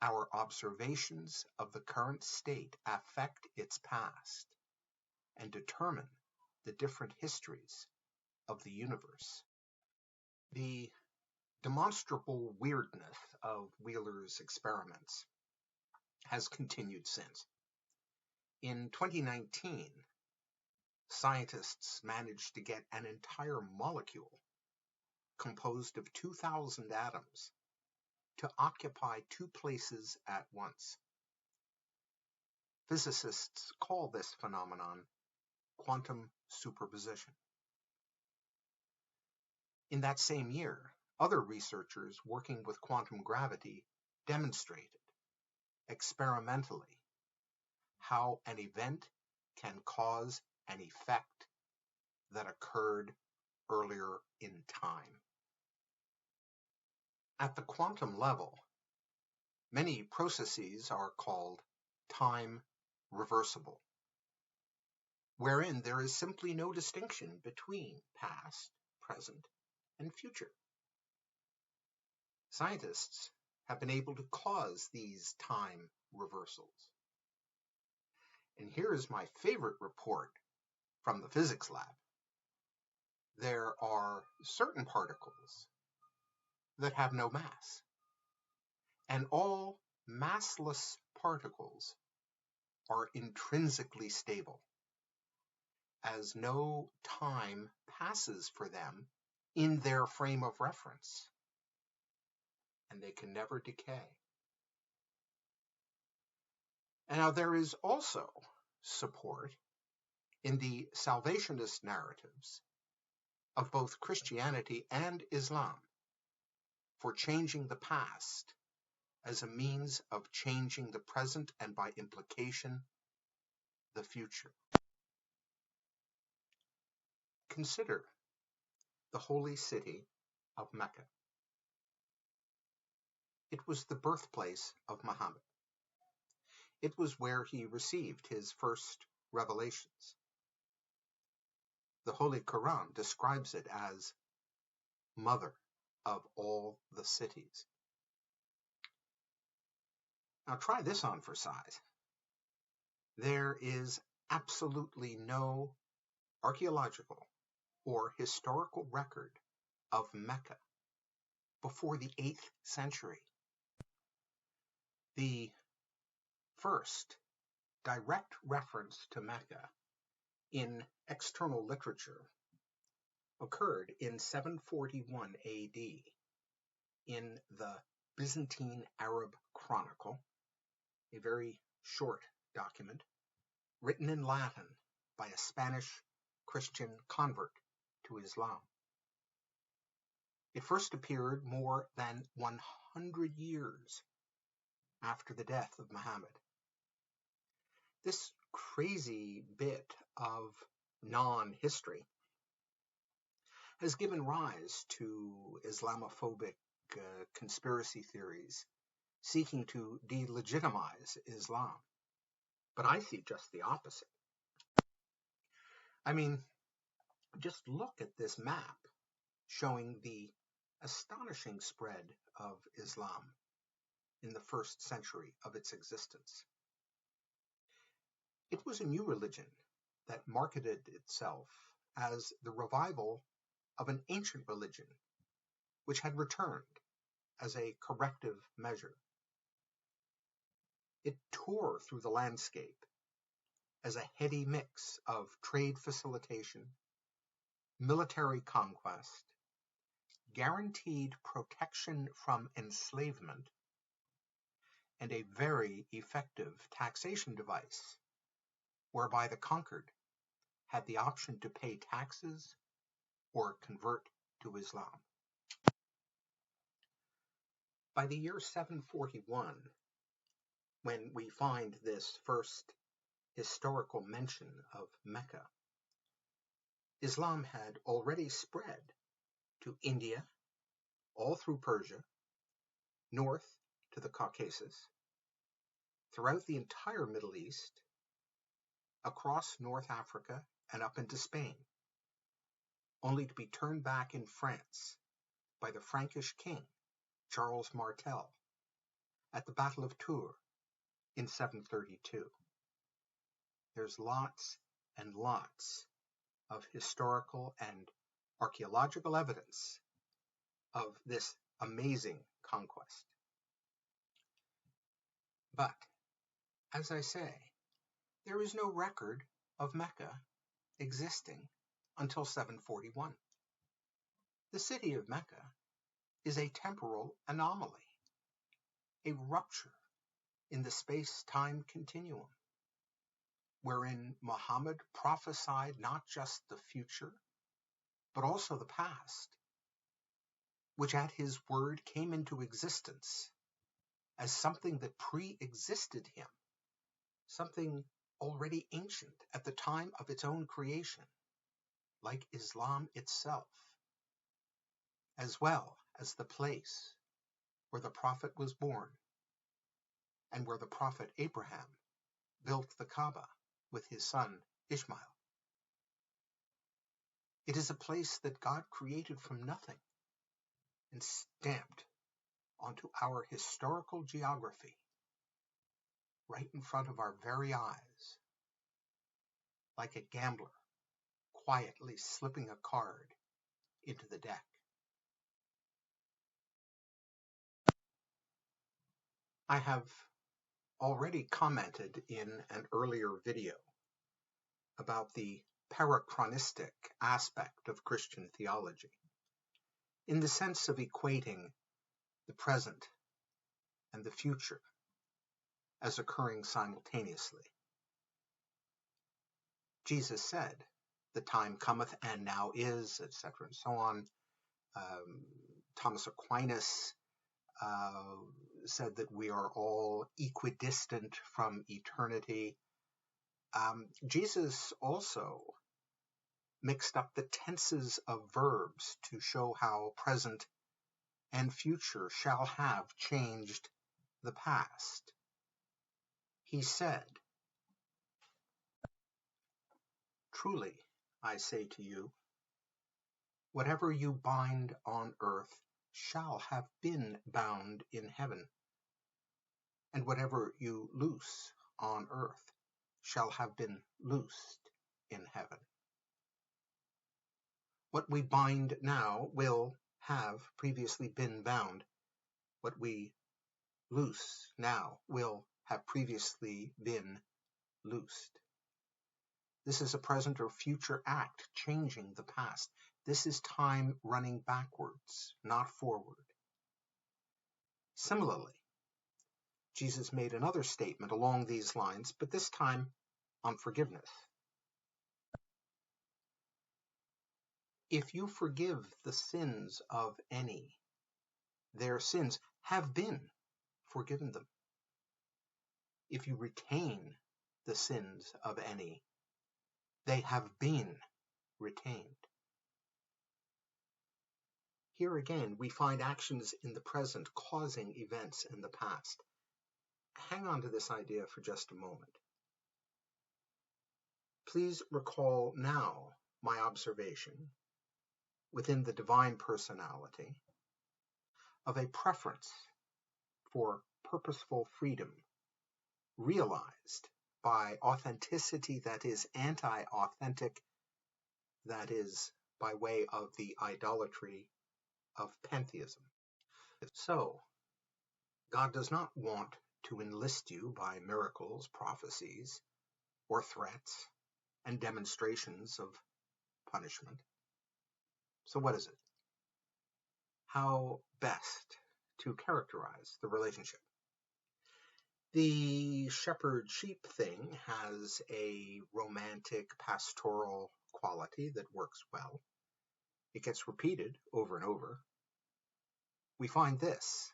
Our observations of the current state affect its past and determine the different histories of the universe. The demonstrable weirdness of Wheeler's experiments has continued since. In 2019, scientists managed to get an entire molecule composed of 2,000 atoms to occupy two places at once. Physicists call this phenomenon quantum superposition. In that same year, other researchers working with quantum gravity demonstrated experimentally how an event can cause an effect that occurred earlier in time. At the quantum level, many processes are called time reversible, wherein there is simply no distinction between past, present, and future. Scientists have been able to cause these time reversals. And here is my favorite report from the physics lab. There are certain particles that have no mass, and all massless particles are intrinsically stable, as no time passes for them in their frame of reference, and they can never decay. And now there is also support in the salvationist narratives of both Christianity and Islam for changing the past as a means of changing the present and, by implication, the future. Consider the holy city of Mecca. It was the birthplace of Muhammad. It was where he received his first revelations. The Holy Quran describes it as mother of all the cities. Now try this on for size. There is absolutely no archaeological or historical record of Mecca before the 8th century. The first direct reference to Mecca in external literature occurred in 741 AD in the Byzantine Arab Chronicle, a very short document written in Latin by a Spanish Christian convert to Islam. It first appeared more than 100 years after the death of Muhammad. This crazy bit of non-history has given rise to Islamophobic conspiracy theories seeking to delegitimize Islam. But I see just the opposite. I mean, just look at this map showing the astonishing spread of Islam in the first century of its existence. It was a new religion that marketed itself as the revival of an ancient religion which had returned as a corrective measure. It tore through the landscape as a heady mix of trade facilitation, military conquest, guaranteed protection from enslavement, and a very effective taxation device, whereby the conquered had the option to pay taxes or convert to Islam. By the year 741, when we find this first historical mention of Mecca, Islam had already spread to India, all through Persia, north to the Caucasus, throughout the entire Middle East, across North Africa and up into Spain, only to be turned back in France by the Frankish king, Charles Martel, at the Battle of Tours in 732. There's lots and lots of historical and archaeological evidence of this amazing conquest. But, as I say, there is no record of Mecca existing until 741. The city of Mecca is a temporal anomaly, a rupture in the space-time continuum, wherein Muhammad prophesied not just the future, but also the past, which at his word came into existence as something that pre-existed him, something already ancient at the time of its own creation, like Islam itself, as well as the place where the prophet was born and where the prophet Abraham built the Kaaba with his son Ishmael. It is a place that God created from nothing and stamped onto our historical geography right in front of our very eyes, like a gambler quietly slipping a card into the deck. I have already commented in an earlier video about the parachronistic aspect of Christian theology, in the sense of equating the present and the future as occurring simultaneously. Jesus said, "The time cometh and now is," etc., and so on. Thomas Aquinas said that we are all equidistant from eternity. Jesus also mixed up the tenses of verbs to show how present and future shall have changed the past. He said, "Truly, I say to you, whatever you bind on earth shall have been bound in heaven, and whatever you loose on earth shall have been loosed in heaven." What we bind now will have previously been bound. What we loose now will have previously been loosed. This is a present or future act changing the past. This is time running backwards, not forward. Similarly, Jesus made another statement along these lines, but this time on forgiveness. If you forgive the sins of any, their sins have been forgiven them. If you retain the sins of any, they have been retained. Here again, we find actions in the present causing events in the past. Hang on to this idea for just a moment. Please recall now my observation within the divine personality of a preference for purposeful freedom realized by authenticity that is anti-authentic, that is by way of the idolatry of pantheism. So, God does not want to enlist you by miracles, prophecies, or threats and demonstrations of punishment. So what is it? How best to characterize the relationship? The shepherd-sheep thing has a romantic pastoral quality that works well. It gets repeated over and over. We find this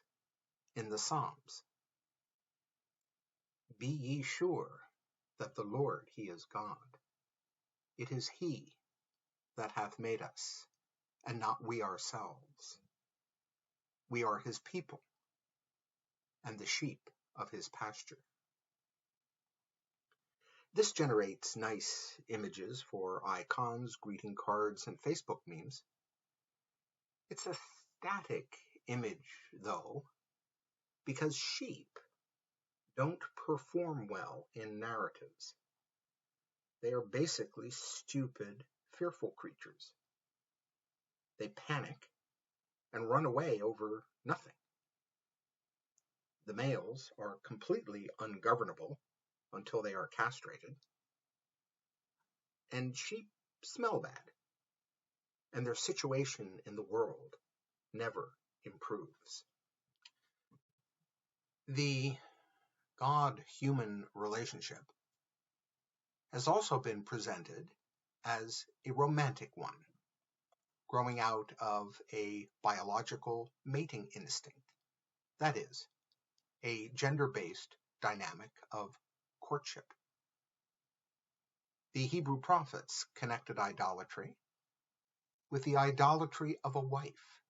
in the Psalms. Be ye sure that the Lord, he is God. It is he that hath made us, and not we ourselves. We are his people, and the sheep of his pasture. This generates nice images for icons, greeting cards, and Facebook memes. It's a static image, though, because sheep don't perform well in narratives. They are basically stupid, fearful creatures. They panic and run away over nothing. The males are completely ungovernable until they are castrated, and sheep smell bad, and their situation in the world never improves. The God-human relationship has also been presented as a romantic one, growing out of a biological mating instinct. That is, a gender-based dynamic of courtship. The Hebrew prophets connected idolatry with the idolatry of a wife,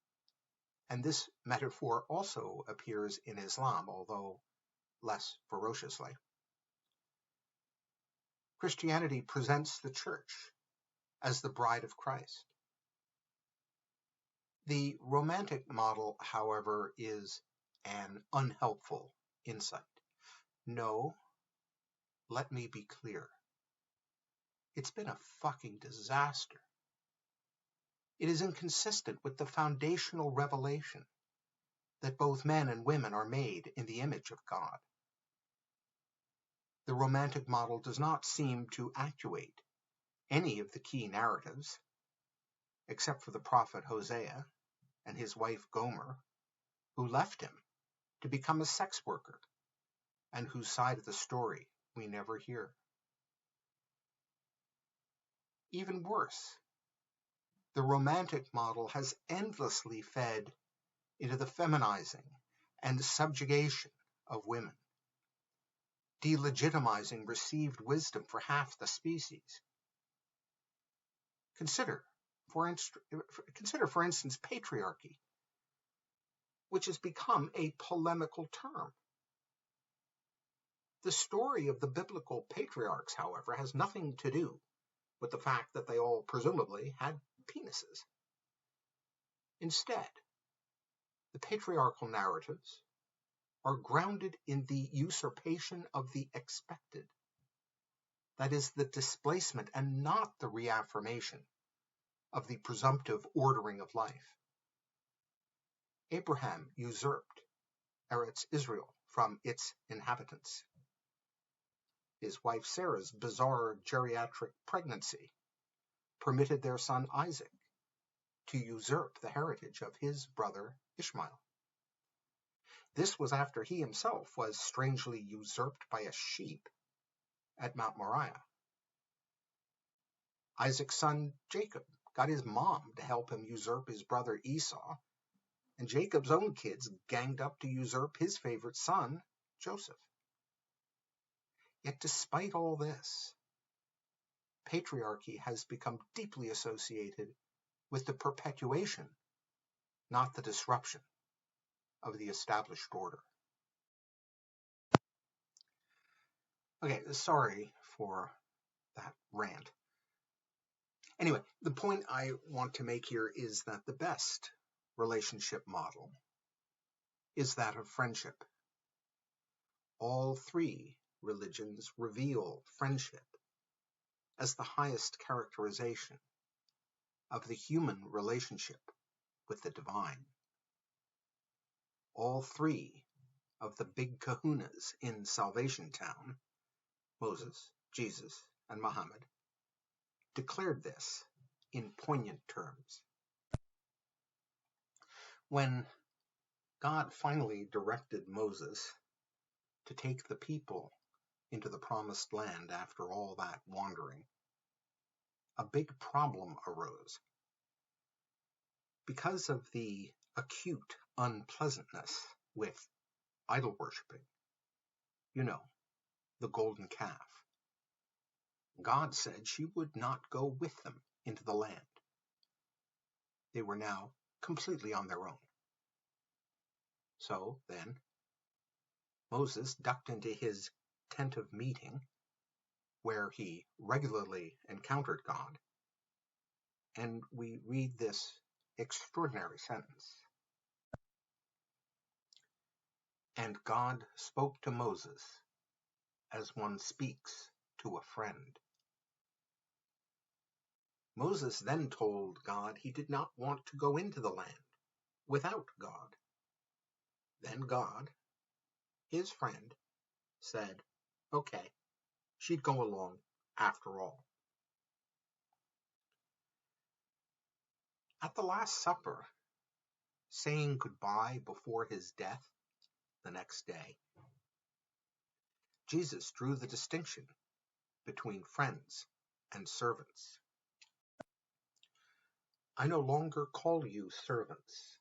and this metaphor also appears in Islam, although less ferociously. Christianity presents the church as the bride of Christ. The romantic model, however, is an unhelpful insight. No, let me be clear. It's been a fucking disaster. It is inconsistent with the foundational revelation that both men and women are made in the image of God. The romantic model does not seem to actuate any of the key narratives, except for the prophet Hosea and his wife Gomer, who left him to become a sex worker, and whose side of the story we never hear. Even worse, the romantic model has endlessly fed into the feminizing and subjugation of women, delegitimizing received wisdom for half the species. Consider, for instance, patriarchy, which has become a polemical term. The story of the biblical patriarchs, however, has nothing to do with the fact that they all presumably had penises. Instead, the patriarchal narratives are grounded in the usurpation of the expected. That is, the displacement and not the reaffirmation of the presumptive ordering of life. Abraham usurped Eretz Israel from its inhabitants. His wife Sarah's bizarre geriatric pregnancy permitted their son Isaac to usurp the heritage of his brother Ishmael. This was after he himself was strangely usurped by a sheep at Mount Moriah. Isaac's son Jacob got his mom to help him usurp his brother Esau, and Jacob's own kids ganged up to usurp his favorite son, Joseph. Yet despite all this, patriarchy has become deeply associated with the perpetuation, not the disruption, of the established order. Okay, sorry for that rant. Anyway, the point I want to make here is that the best relationship model is that of friendship. All three religions reveal friendship as the highest characterization of the human relationship with the divine. All three of the big kahunas in Salvation Town, Moses, Jesus, and Muhammad, declared this in poignant terms. When God finally directed Moses to take the people into the promised land after all that wandering, a big problem arose. Because of the acute unpleasantness with idol worshipping, the golden calf, God said she would not go with them into the land. They were now completely on their own. So then, Moses ducked into his tent of meeting, where he regularly encountered God, and we read this extraordinary sentence. And God spoke to Moses as one speaks to a friend. Moses then told God he did not want to go into the land without God. Then God, his friend, said, okay, she'd go along after all. At the Last Supper, saying goodbye before his death the next day, Jesus drew the distinction between friends and servants. I no longer call you servants,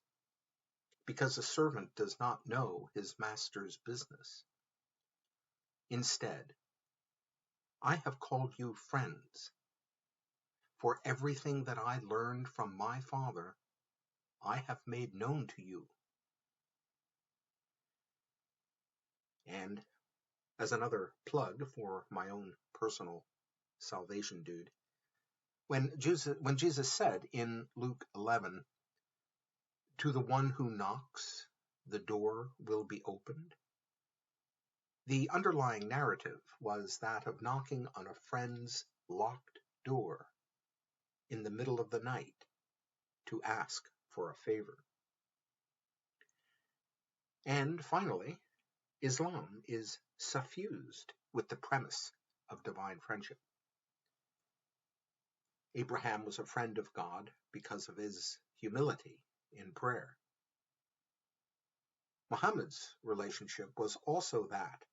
because a servant does not know his master's business. Instead, I have called you friends, for everything that I learned from my Father, I have made known to you. And as another plug for my own personal salvation dude, when Jesus said in Luke 11, to the one who knocks, the door will be opened, the underlying narrative was that of knocking on a friend's locked door in the middle of the night to ask for a favor. And finally, Islam is suffused with the premise of divine friendship. Abraham was a friend of God because of his humility in prayer. Muhammad's relationship was also that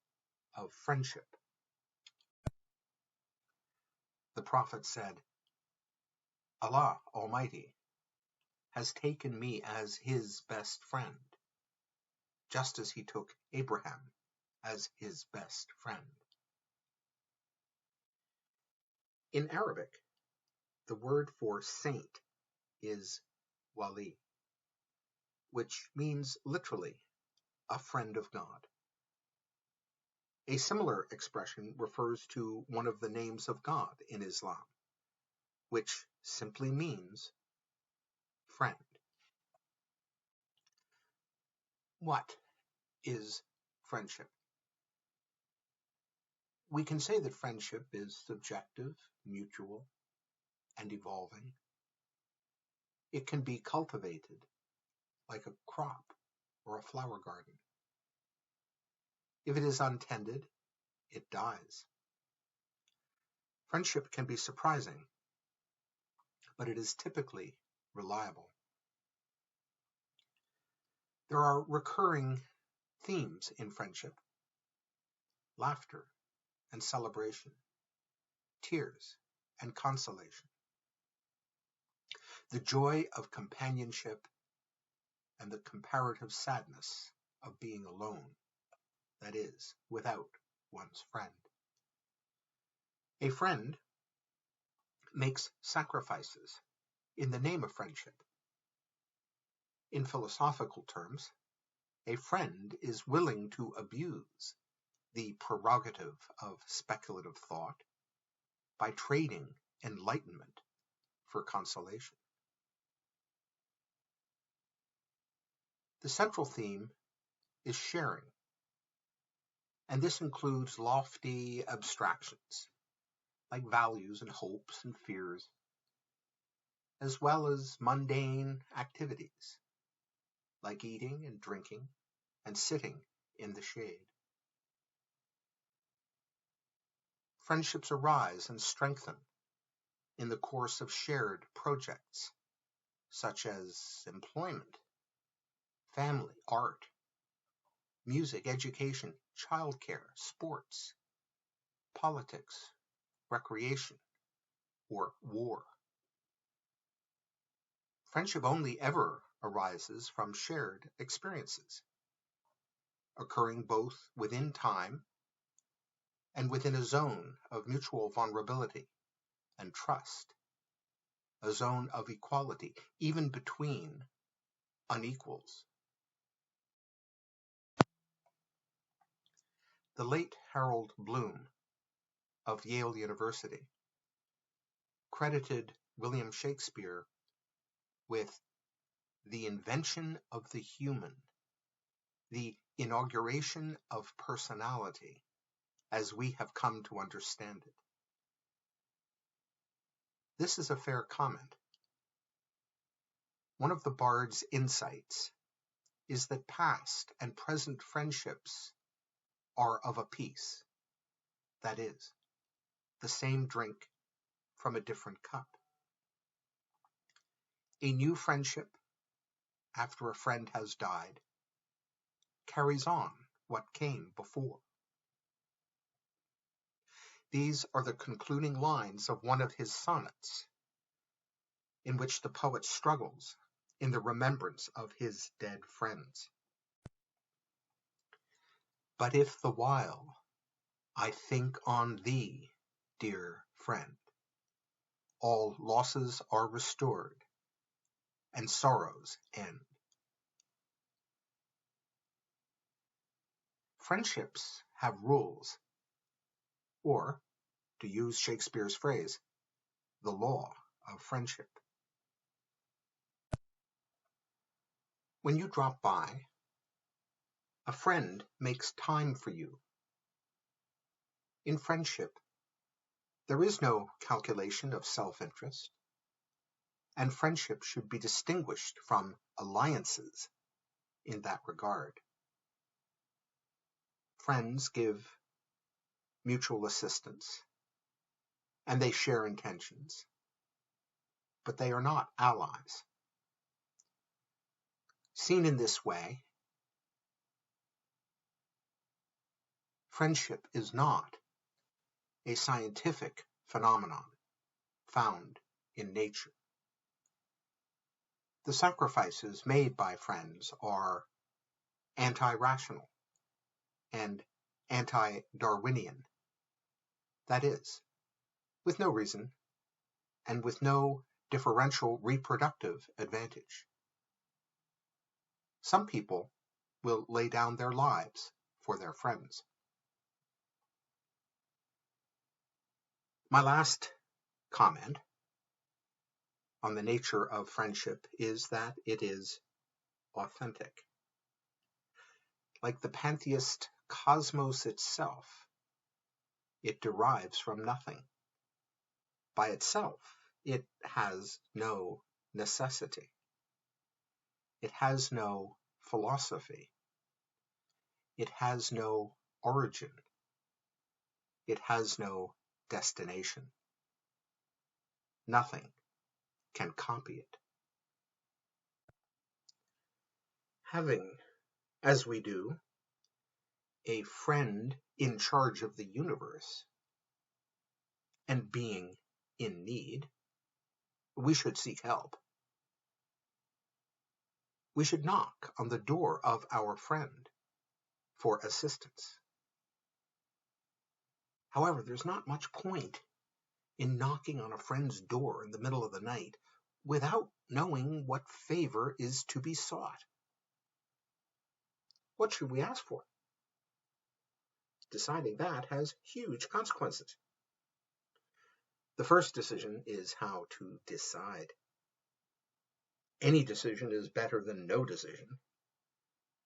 of friendship. The prophet said, Allah Almighty has taken me as his best friend, just as he took Abraham as his best friend. In Arabic, the word for saint is wali, which means literally a friend of God. A similar expression refers to one of the names of God in Islam, which simply means friend. What is friendship? We can say that friendship is subjective, mutual, and evolving. It can be cultivated like a crop or a flower garden. If it is untended, it dies. Friendship can be surprising, but it is typically reliable. There are recurring themes in friendship: laughter and celebration, tears and consolation, the joy of companionship and the comparative sadness of being alone, that is, without one's friend. A friend makes sacrifices in the name of friendship. In philosophical terms, a friend is willing to abuse the prerogative of speculative thought by trading enlightenment for consolation. The central theme is sharing, and this includes lofty abstractions like values and hopes and fears, as well as mundane activities like eating and drinking and sitting in the shade. Friendships arise and strengthen in the course of shared projects, such as employment, family, art, music, education, childcare, sports, politics, recreation, or war. Friendship only ever arises from shared experiences, occurring both within time and within a zone of mutual vulnerability and trust, a zone of equality, even between unequals. The late Harold Bloom of Yale University credited William Shakespeare with the invention of the human, the inauguration of personality as we have come to understand it. This is a fair comment. One of the bard's insights is that past and present friendships are of a piece, that is, the same drink from a different cup. A new friendship, after a friend has died, carries on what came before. These are the concluding lines of one of his sonnets, in which the poet struggles in the remembrance of his dead friends. But if the while I think on thee, dear friend, all losses are restored, and sorrows end. Friendships have rules, or, to use Shakespeare's phrase, the law of friendship. When you drop by, a friend makes time for you. In friendship, there is no calculation of self-interest, and friendship should be distinguished from alliances in that regard. Friends give mutual assistance, and they share intentions, but they are not allies. Seen in this way, friendship is not a scientific phenomenon found in nature. The sacrifices made by friends are anti-rational and anti-Darwinian. That is, with no reason and with no differential reproductive advantage. Some people will lay down their lives for their friends. My last comment on the nature of friendship is that it is authentic. Like the pantheist cosmos itself, it derives from nothing. By itself, it has no necessity. It has no philosophy. It has no origin. It has no destination. Nothing can copy it. Having, as we do, a friend in charge of the universe and being in need, we should seek help. We should knock on the door of our friend for assistance. However, there's not much point in knocking on a friend's door in the middle of the night without knowing what favor is to be sought. What should we ask for? Deciding that has huge consequences. The first decision is how to decide. Any decision is better than no decision,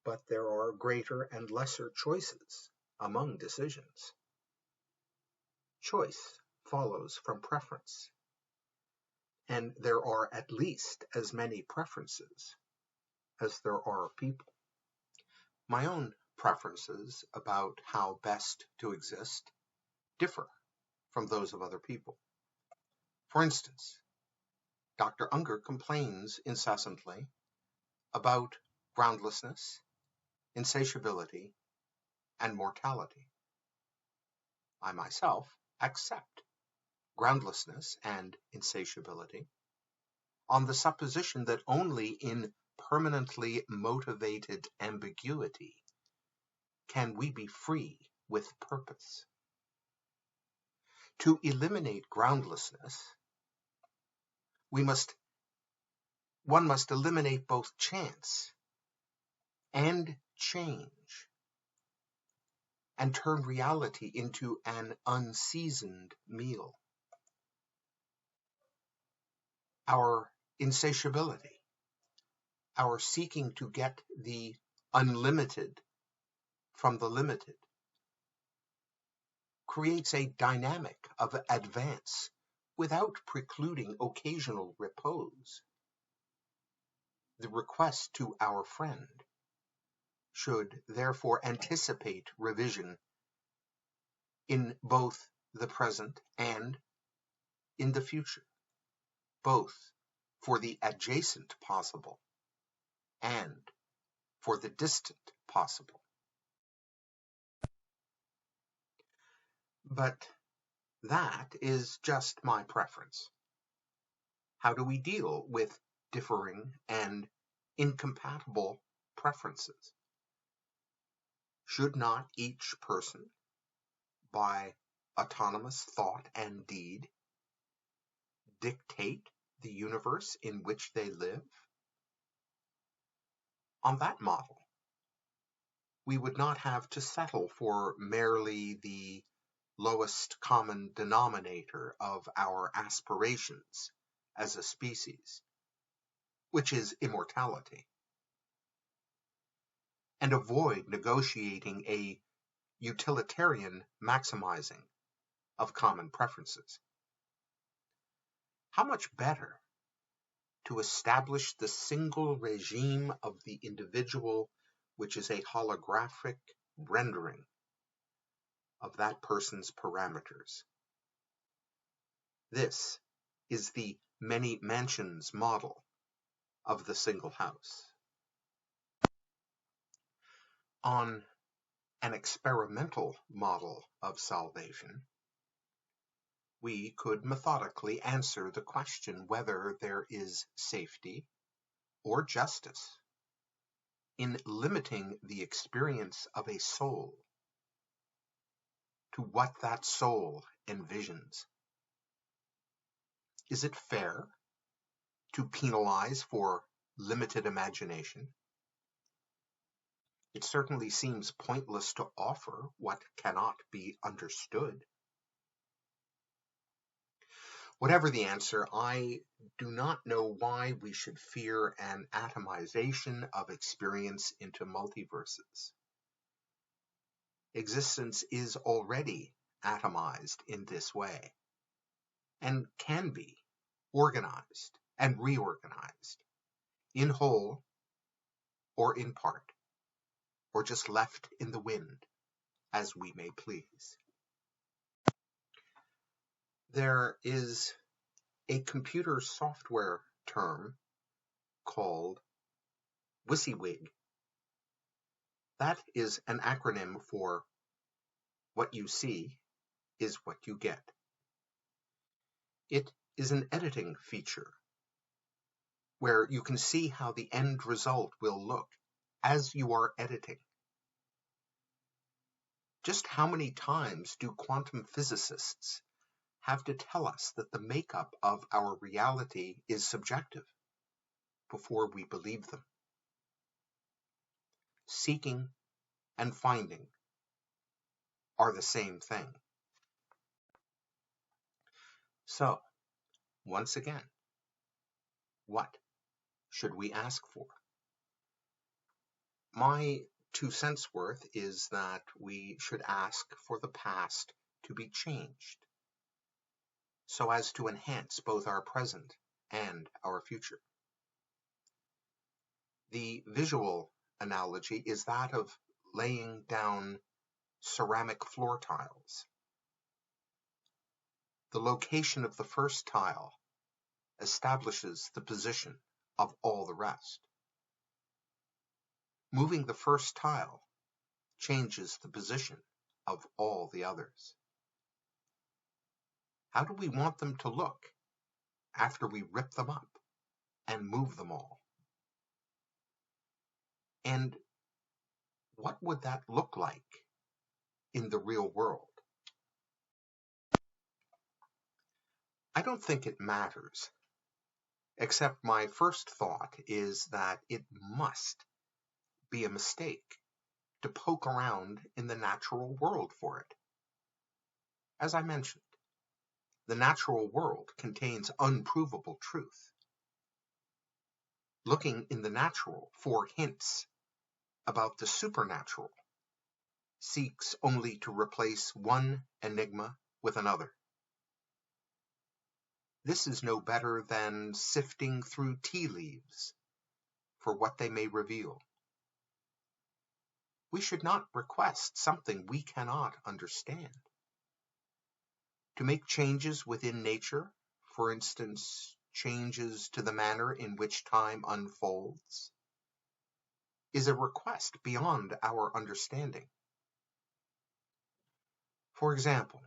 but there are greater and lesser choices among decisions. Choice follows from preference, and there are at least as many preferences as there are people. My own preferences about how best to exist differ from those of other people. For instance, Dr. Unger complains incessantly about groundlessness, insatiability, and mortality. I myself accept groundlessness and insatiability on the supposition that only in permanently motivated ambiguity can we be free with purpose. To eliminate groundlessness, one must eliminate both chance and change, and turn reality into an unseasoned meal. Our insatiability, our seeking to get the unlimited from the limited, creates a dynamic of advance without precluding occasional repose. The request to our friend should therefore anticipate revision in both the present and in the future, both for the adjacent possible and for the distant possible. But that is just my preference. How do we deal with differing and incompatible preferences? Should not each person, by autonomous thought and deed, dictate the universe in which they live? On that model, we would not have to settle for merely the lowest common denominator of our aspirations as a species, which is immortality, and avoid negotiating a utilitarian maximizing of common preferences. How much better to establish the single regime of the individual, which is a holographic rendering of that person's parameters. This is the many mansions model of the single house. On an experimental model of salvation, we could methodically answer the question whether there is safety or justice in limiting the experience of a soul to what that soul envisions. Is it fair to penalize for limited imagination? It certainly seems pointless to offer what cannot be understood. Whatever the answer, I do not know why we should fear an atomization of experience into multiverses. Existence is already atomized in this way, and can be organized and reorganized, in whole or in part, or just left in the wind, as we may please. There is a computer software term called WYSIWYG. That is an acronym for what you see is what you get. It is an editing feature where you can see how the end result will look as you are editing. Just how many times do quantum physicists have to tell us that the makeup of our reality is subjective before we believe them? Seeking and finding are the same thing. So, once again, what should we ask for? My 2 cents worth is that we should ask for the past to be changed so as to enhance both our present and our future. The visual analogy is that of laying down ceramic floor tiles. The location of the first tile establishes the position of all the rest. Moving the first tile changes the position of all the others. How do we want them to look after we rip them up and move them all? And what would that look like in the real world? I don't think it matters, except my first thought is that it must be a mistake to poke around in the natural world for it. As I mentioned, the natural world contains unprovable truth. Looking in the natural for hints about the supernatural seeks only to replace one enigma with another. This is no better than sifting through tea leaves for what they may reveal. We should not request something we cannot understand. To make changes within nature, for instance, changes to the manner in which time unfolds, is a request beyond our understanding. For example,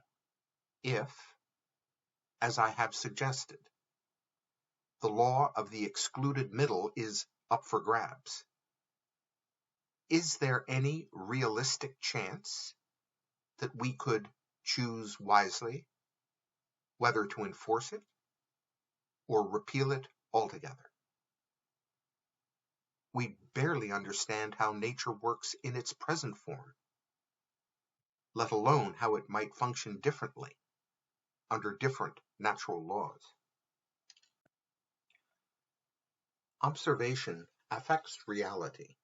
if, as I have suggested, the law of the excluded middle is up for grabs, is there any realistic chance that we could choose wisely whether to enforce it or repeal it altogether? We barely understand how nature works in its present form, let alone how it might function differently under different natural laws. Observation affects reality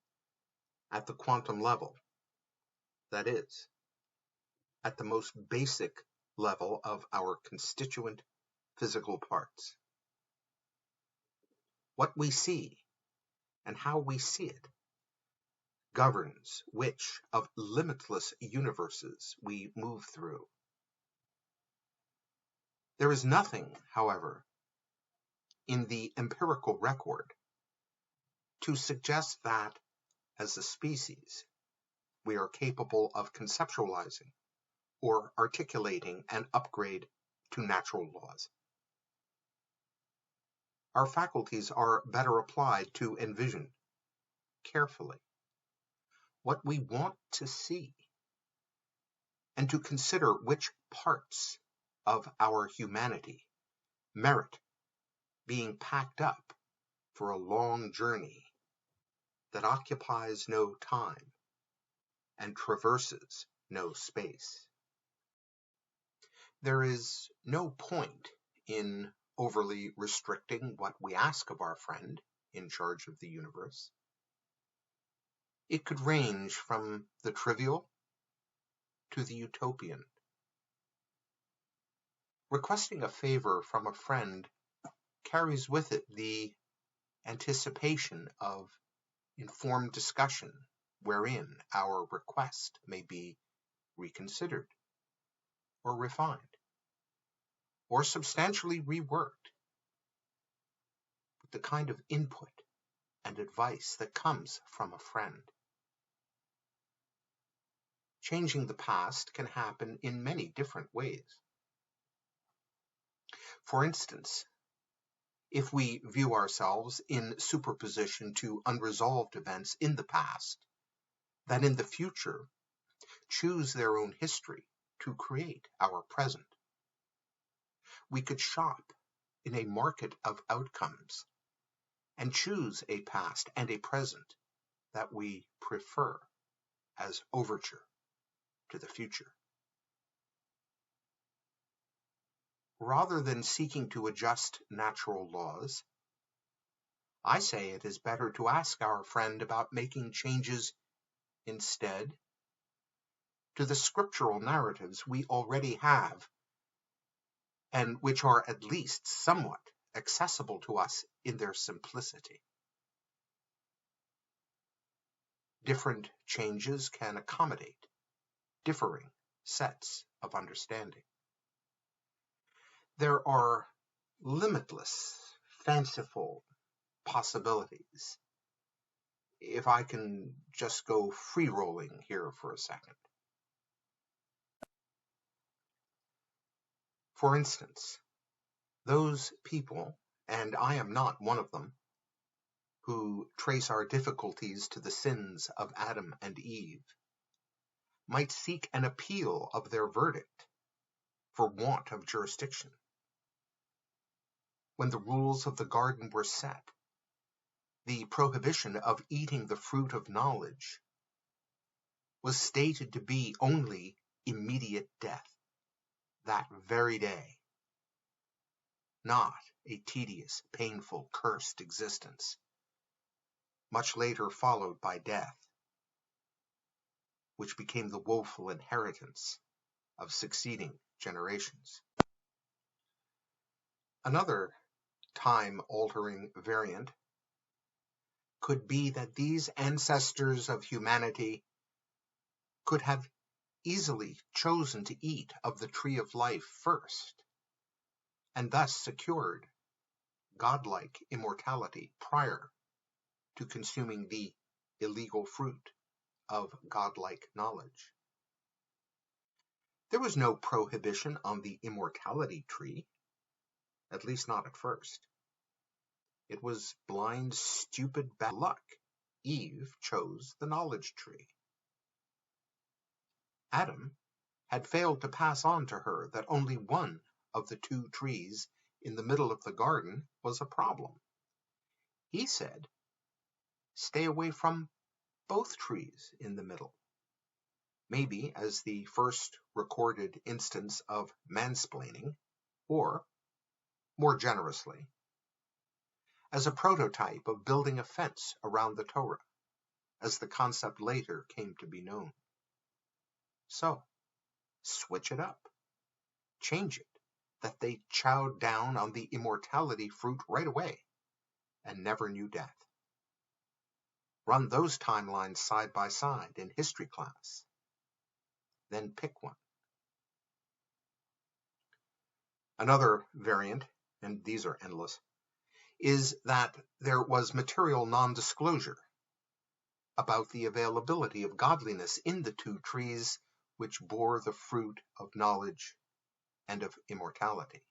at the quantum level, that is, at the most basic level of our constituent physical parts. What we see and how we see it governs which of limitless universes we move through. There is nothing, however, in the empirical record to suggest that, as a species, we are capable of conceptualizing or articulating an upgrade to natural laws. Our faculties are better applied to envision carefully what we want to see and to consider which parts of our humanity merit being packed up for a long journey that occupies no time and traverses no space. There is no point in overly restricting what we ask of our friend in charge of the universe. It could range from the trivial to the utopian. Requesting a favor from a friend carries with it the anticipation of informed discussion wherein our request may be reconsidered or refined or substantially reworked with the kind of input and advice that comes from a friend. Changing the past can happen in many different ways. For instance, if we view ourselves in superposition to unresolved events in the past, that in the future choose their own history to create our present. We could shop in a market of outcomes and choose a past and a present that we prefer as overture to the future. Rather than seeking to adjust natural laws, I say it is better to ask our friend about making changes instead to the scriptural narratives we already have and which are at least somewhat accessible to us in their simplicity. Different changes can accommodate differing sets of understanding. There are limitless, fanciful possibilities if I can just go free-rolling here for a second. For instance, those people, and I am not one of them, who trace our difficulties to the sins of Adam and Eve, might seek an appeal of their verdict for want of jurisdiction. When the rules of the garden were set, the prohibition of eating the fruit of knowledge was stated to be only immediate death, that very day, not a tedious, painful, cursed existence, much later followed by death, which became the woeful inheritance of succeeding generations. Another time-altering variant could be that these ancestors of humanity could have easily chosen to eat of the tree of life first, and thus secured godlike immortality prior to consuming the illegal fruit of godlike knowledge. There was no prohibition on the immortality tree, at least not at first. It was blind, stupid bad luck. Eve chose the knowledge tree. Adam had failed to pass on to her that only one of the two trees in the middle of the garden was a problem. He said, stay away from both trees in the middle. Maybe as the first recorded instance of mansplaining, or, more generously, as a prototype of building a fence around the Torah, as the concept later came to be known. So, switch it up. Change it, that they chowed down on the immortality fruit right away and never knew death. Run those timelines side by side in history class. Then pick one. Another variant, and these are endless, is that there was material non-disclosure about the availability of godliness in the two trees which bore the fruit of knowledge and of immortality.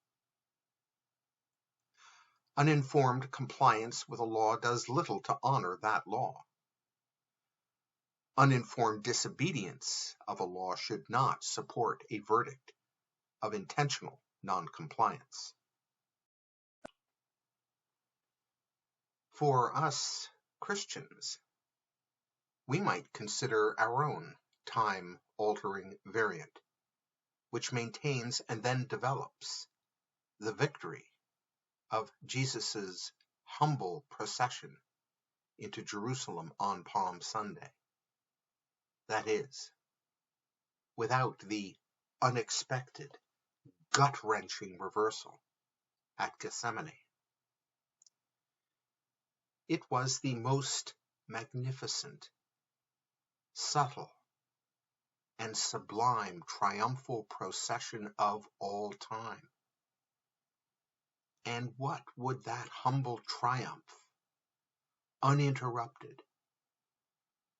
Uninformed compliance with a law does little to honor that law. Uninformed disobedience of a law should not support a verdict of intentional non-compliance. For us Christians, we might consider our own time-altering variant, which maintains and then develops the victory of Jesus' humble procession into Jerusalem on Palm Sunday. That is, without the unexpected, gut-wrenching reversal at Gethsemane. It was the most magnificent, subtle, and sublime triumphal procession of all time. And what would that humble triumph, uninterrupted,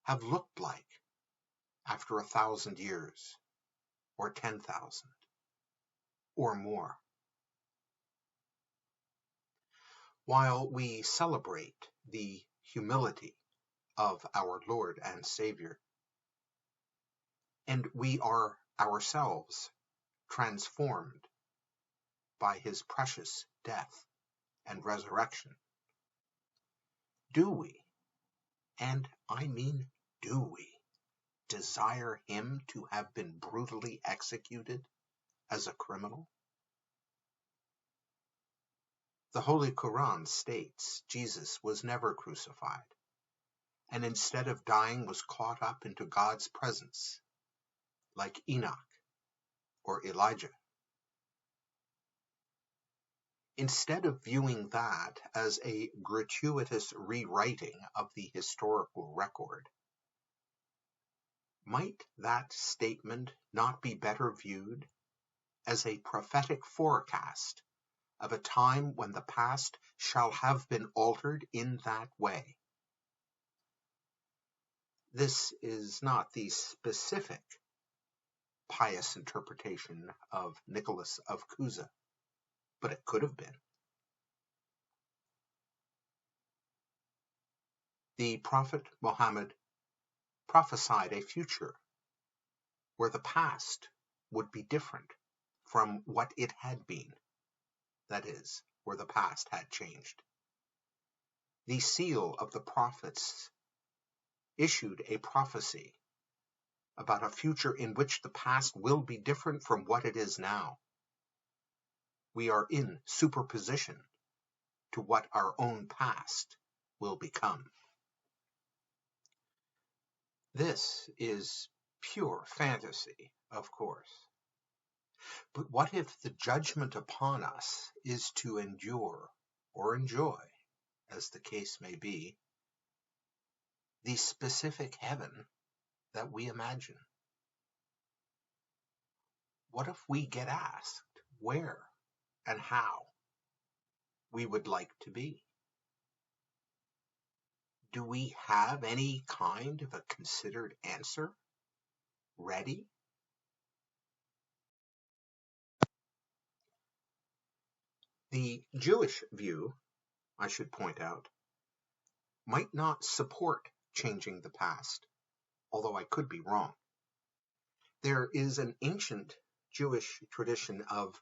have looked like after 1,000 years, or 10,000, or more? While we celebrate the humility of our Lord and Savior, and we are ourselves transformed by his precious death and resurrection, do we, and I mean do we, desire him to have been brutally executed as a criminal? The Holy Quran states Jesus was never crucified, and instead of dying was caught up into God's presence, like Enoch or Elijah. Instead of viewing that as a gratuitous rewriting of the historical record, might that statement not be better viewed as a prophetic forecast of a time when the past shall have been altered in that way? This is not the specific pious interpretation of Nicholas of Cusa, but it could have been. The Prophet Muhammad prophesied a future where the past would be different from what it had been, that is, where the past had changed. The seal of the prophets issued a prophecy about a future in which the past will be different from what it is now. We are in superposition to what our own past will become. This is pure fantasy, of course. But what if the judgment upon us is to endure or enjoy, as the case may be, the specific heaven that we imagine? What if we get asked where and how we would like to be? Do we have any kind of a considered answer ready? The Jewish view, I should point out, might not support changing the past, although I could be wrong. There is an ancient Jewish tradition of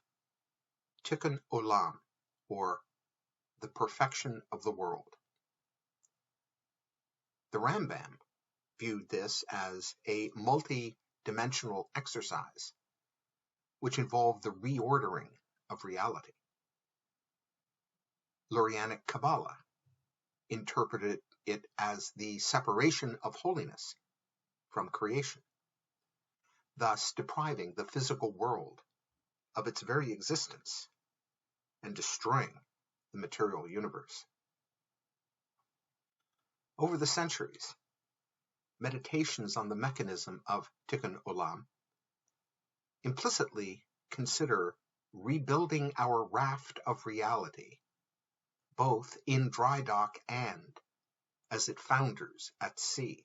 Tikkun Olam, or the perfection of the world. The Rambam viewed this as a multi-dimensional exercise, which involved the reordering of reality. Lurianic Kabbalah interpreted it as the separation of holiness from creation, thus depriving the physical world of its very existence and destroying the material universe. Over the centuries, meditations on the mechanism of Tikkun Olam implicitly consider rebuilding our raft of reality, both in dry dock and as it founders at sea.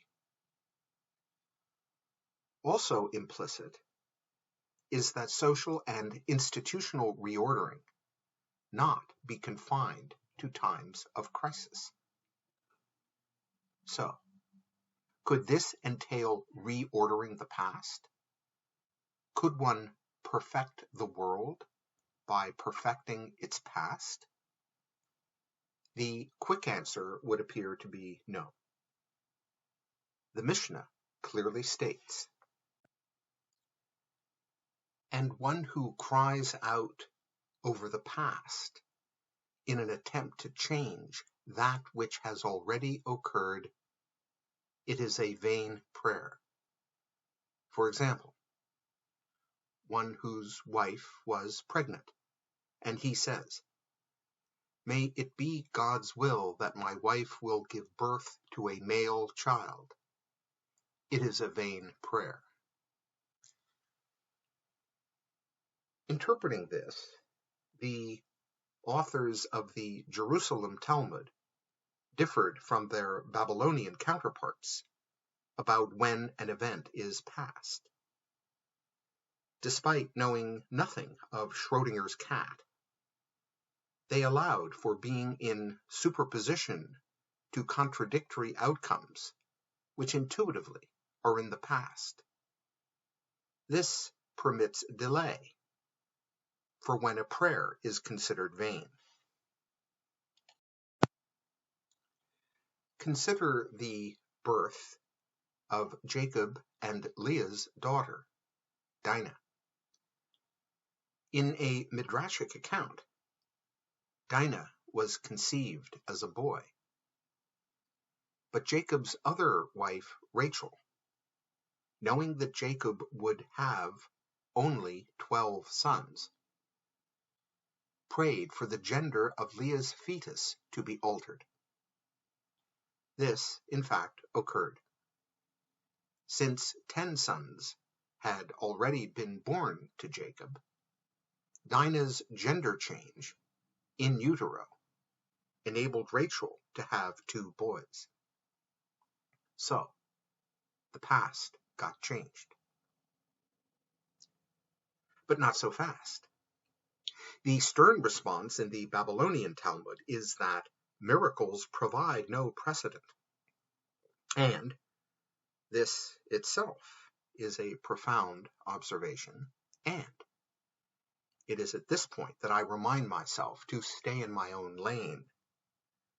Also implicit is that social and institutional reordering not be confined to times of crisis. So, could this entail reordering the past? Could one perfect the world by perfecting its past? The quick answer would appear to be no. The Mishnah clearly states, "And one who cries out over the past in an attempt to change that which has already occurred, it is a vain prayer." For example, one whose wife was pregnant, and he says, "May it be God's will that my wife will give birth to a male child." It is a vain prayer. Interpreting this, the authors of the Jerusalem Talmud differed from their Babylonian counterparts about when an event is past. Despite knowing nothing of Schrodinger's cat, they allowed for being in superposition to contradictory outcomes, which intuitively are in the past. This permits delay for when a prayer is considered vain. Consider the birth of Jacob and Leah's daughter, Dinah. In a midrashic account, Dinah was conceived as a boy. But Jacob's other wife, Rachel, knowing that Jacob would have only 12 sons, prayed for the gender of Leah's fetus to be altered. This, in fact, occurred. Since 10 sons had already been born to Jacob, Dinah's gender change in utero enabled Rachel to have 2 boys. So, the past got changed. But not so fast. The stern response in the Babylonian Talmud is that miracles provide no precedent. And this itself is a profound observation, and it is at this point that I remind myself to stay in my own lane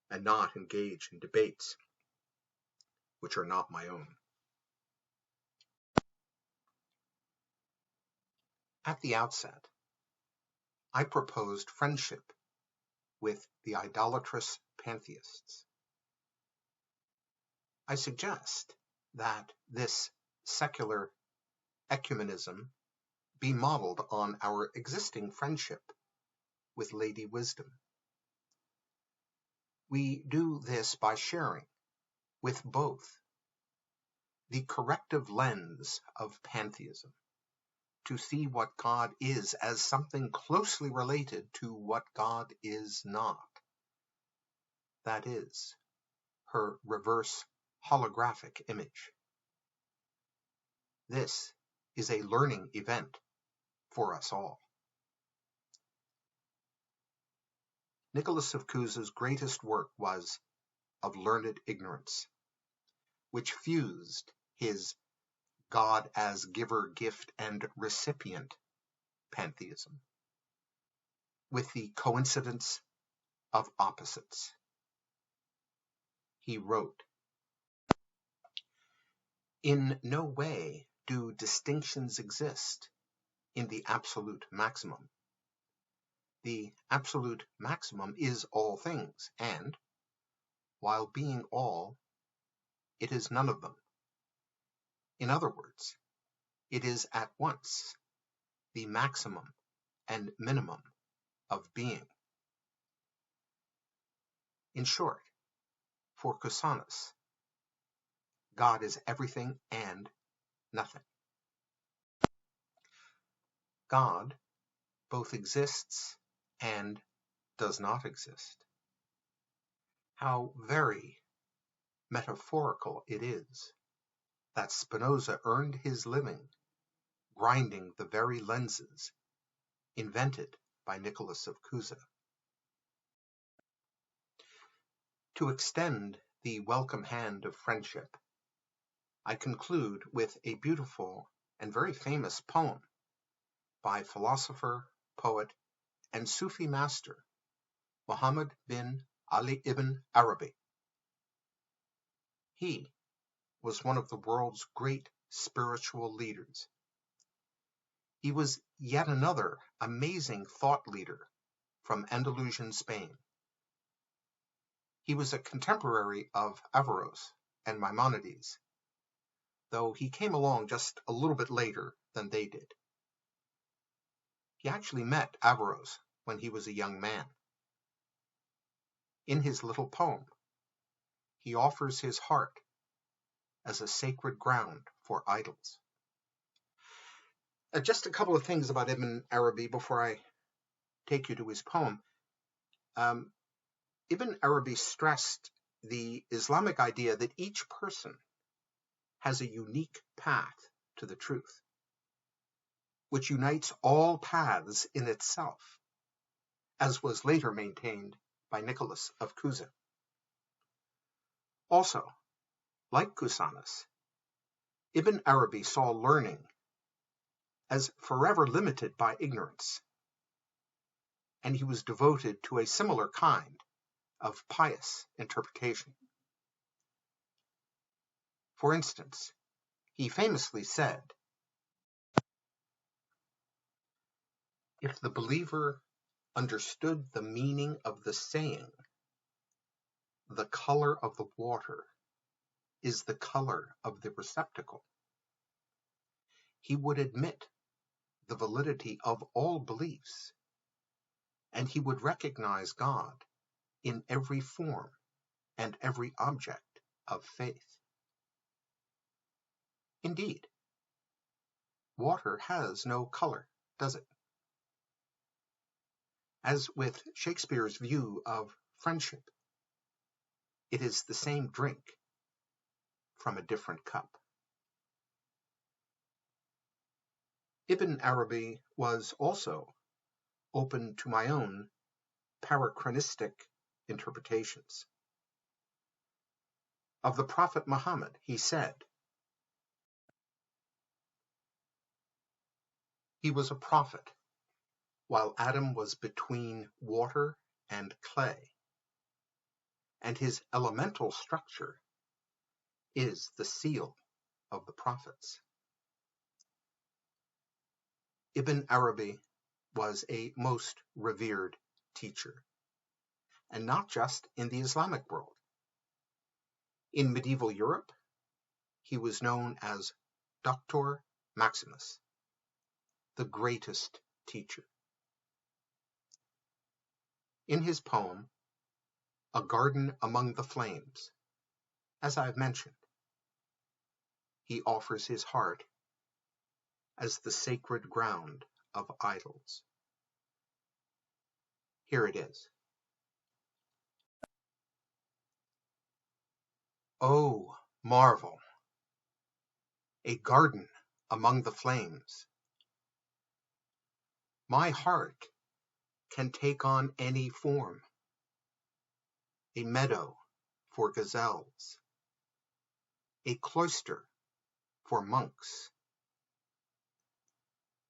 and not engage in debates which are not my own. At the outset, I proposed friendship with the idolatrous pantheists. I suggest that this secular ecumenism be modeled on our existing friendship with Lady Wisdom. We do this by sharing with both the corrective lens of pantheism, to see what God is as something closely related to what God is not. That is, her reverse holographic image. This is a learning event for us all. Nicholas of Cusa's greatest work was Of Learned Ignorance, which fused his God as giver, gift, and recipient pantheism with the coincidence of opposites. He wrote, "In no way do distinctions exist in the absolute maximum. The absolute maximum is all things, and, while being all, it is none of them. In other words, it is at once the maximum and minimum of being." In short, for Cusanus, God is everything and nothing. God both exists and does not exist. How very metaphorical it is that Spinoza earned his living grinding the very lenses invented by Nicholas of Cusa. To extend the welcome hand of friendship, I conclude with a beautiful and very famous poem by philosopher, poet, and Sufi master Muhammad bin Ali ibn Arabi. He was one of the world's great spiritual leaders. He was yet another amazing thought leader from Andalusian Spain. He was a contemporary of Averroes and Maimonides, though he came along just a little bit later than they did. He actually met Averroes when he was a young man. In his little poem, he offers his heart as a sacred ground for idols. Just a couple of things about Ibn Arabi before I take you to his poem. Ibn Arabi stressed the Islamic idea that each person has a unique path to the truth, which unites all paths in itself, as was later maintained by Nicholas of Cusa. Also, like Cusanus, Ibn Arabi saw learning as forever limited by ignorance, and he was devoted to a similar kind of pious interpretation. For instance, he famously said, "If the believer understood the meaning of the saying, the color of the water is the color of the receptacle, he would admit the validity of all beliefs, and he would recognize God in every form and every object of faith." Indeed, water has no color, does it? As with Shakespeare's view of friendship, it is the same drink from a different cup. Ibn Arabi was also open to my own parachronistic interpretations. Of the Prophet Muhammad, he said, "He was a prophet, while Adam was between water and clay, and his elemental structure is the seal of the prophets." Ibn Arabi was a most revered teacher, and not just in the Islamic world. In medieval Europe, he was known as Doctor Maximus, the greatest teacher. In his poem, A Garden Among the Flames, as I've mentioned, he offers his heart as the sacred ground of idols. Here it is. Oh, marvel! A garden among the flames. My heart can take on any form. A meadow for gazelles, a cloister for monks,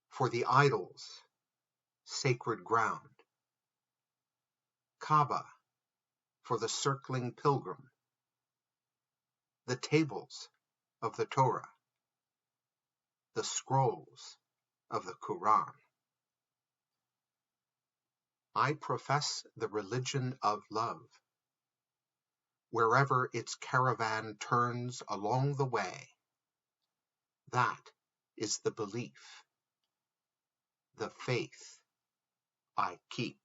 for the idols, sacred ground, Kaaba for the circling pilgrim, the tables of the Torah, the scrolls of the Quran. I profess the religion of love. Wherever its caravan turns along the way, that is the belief, the faith I keep.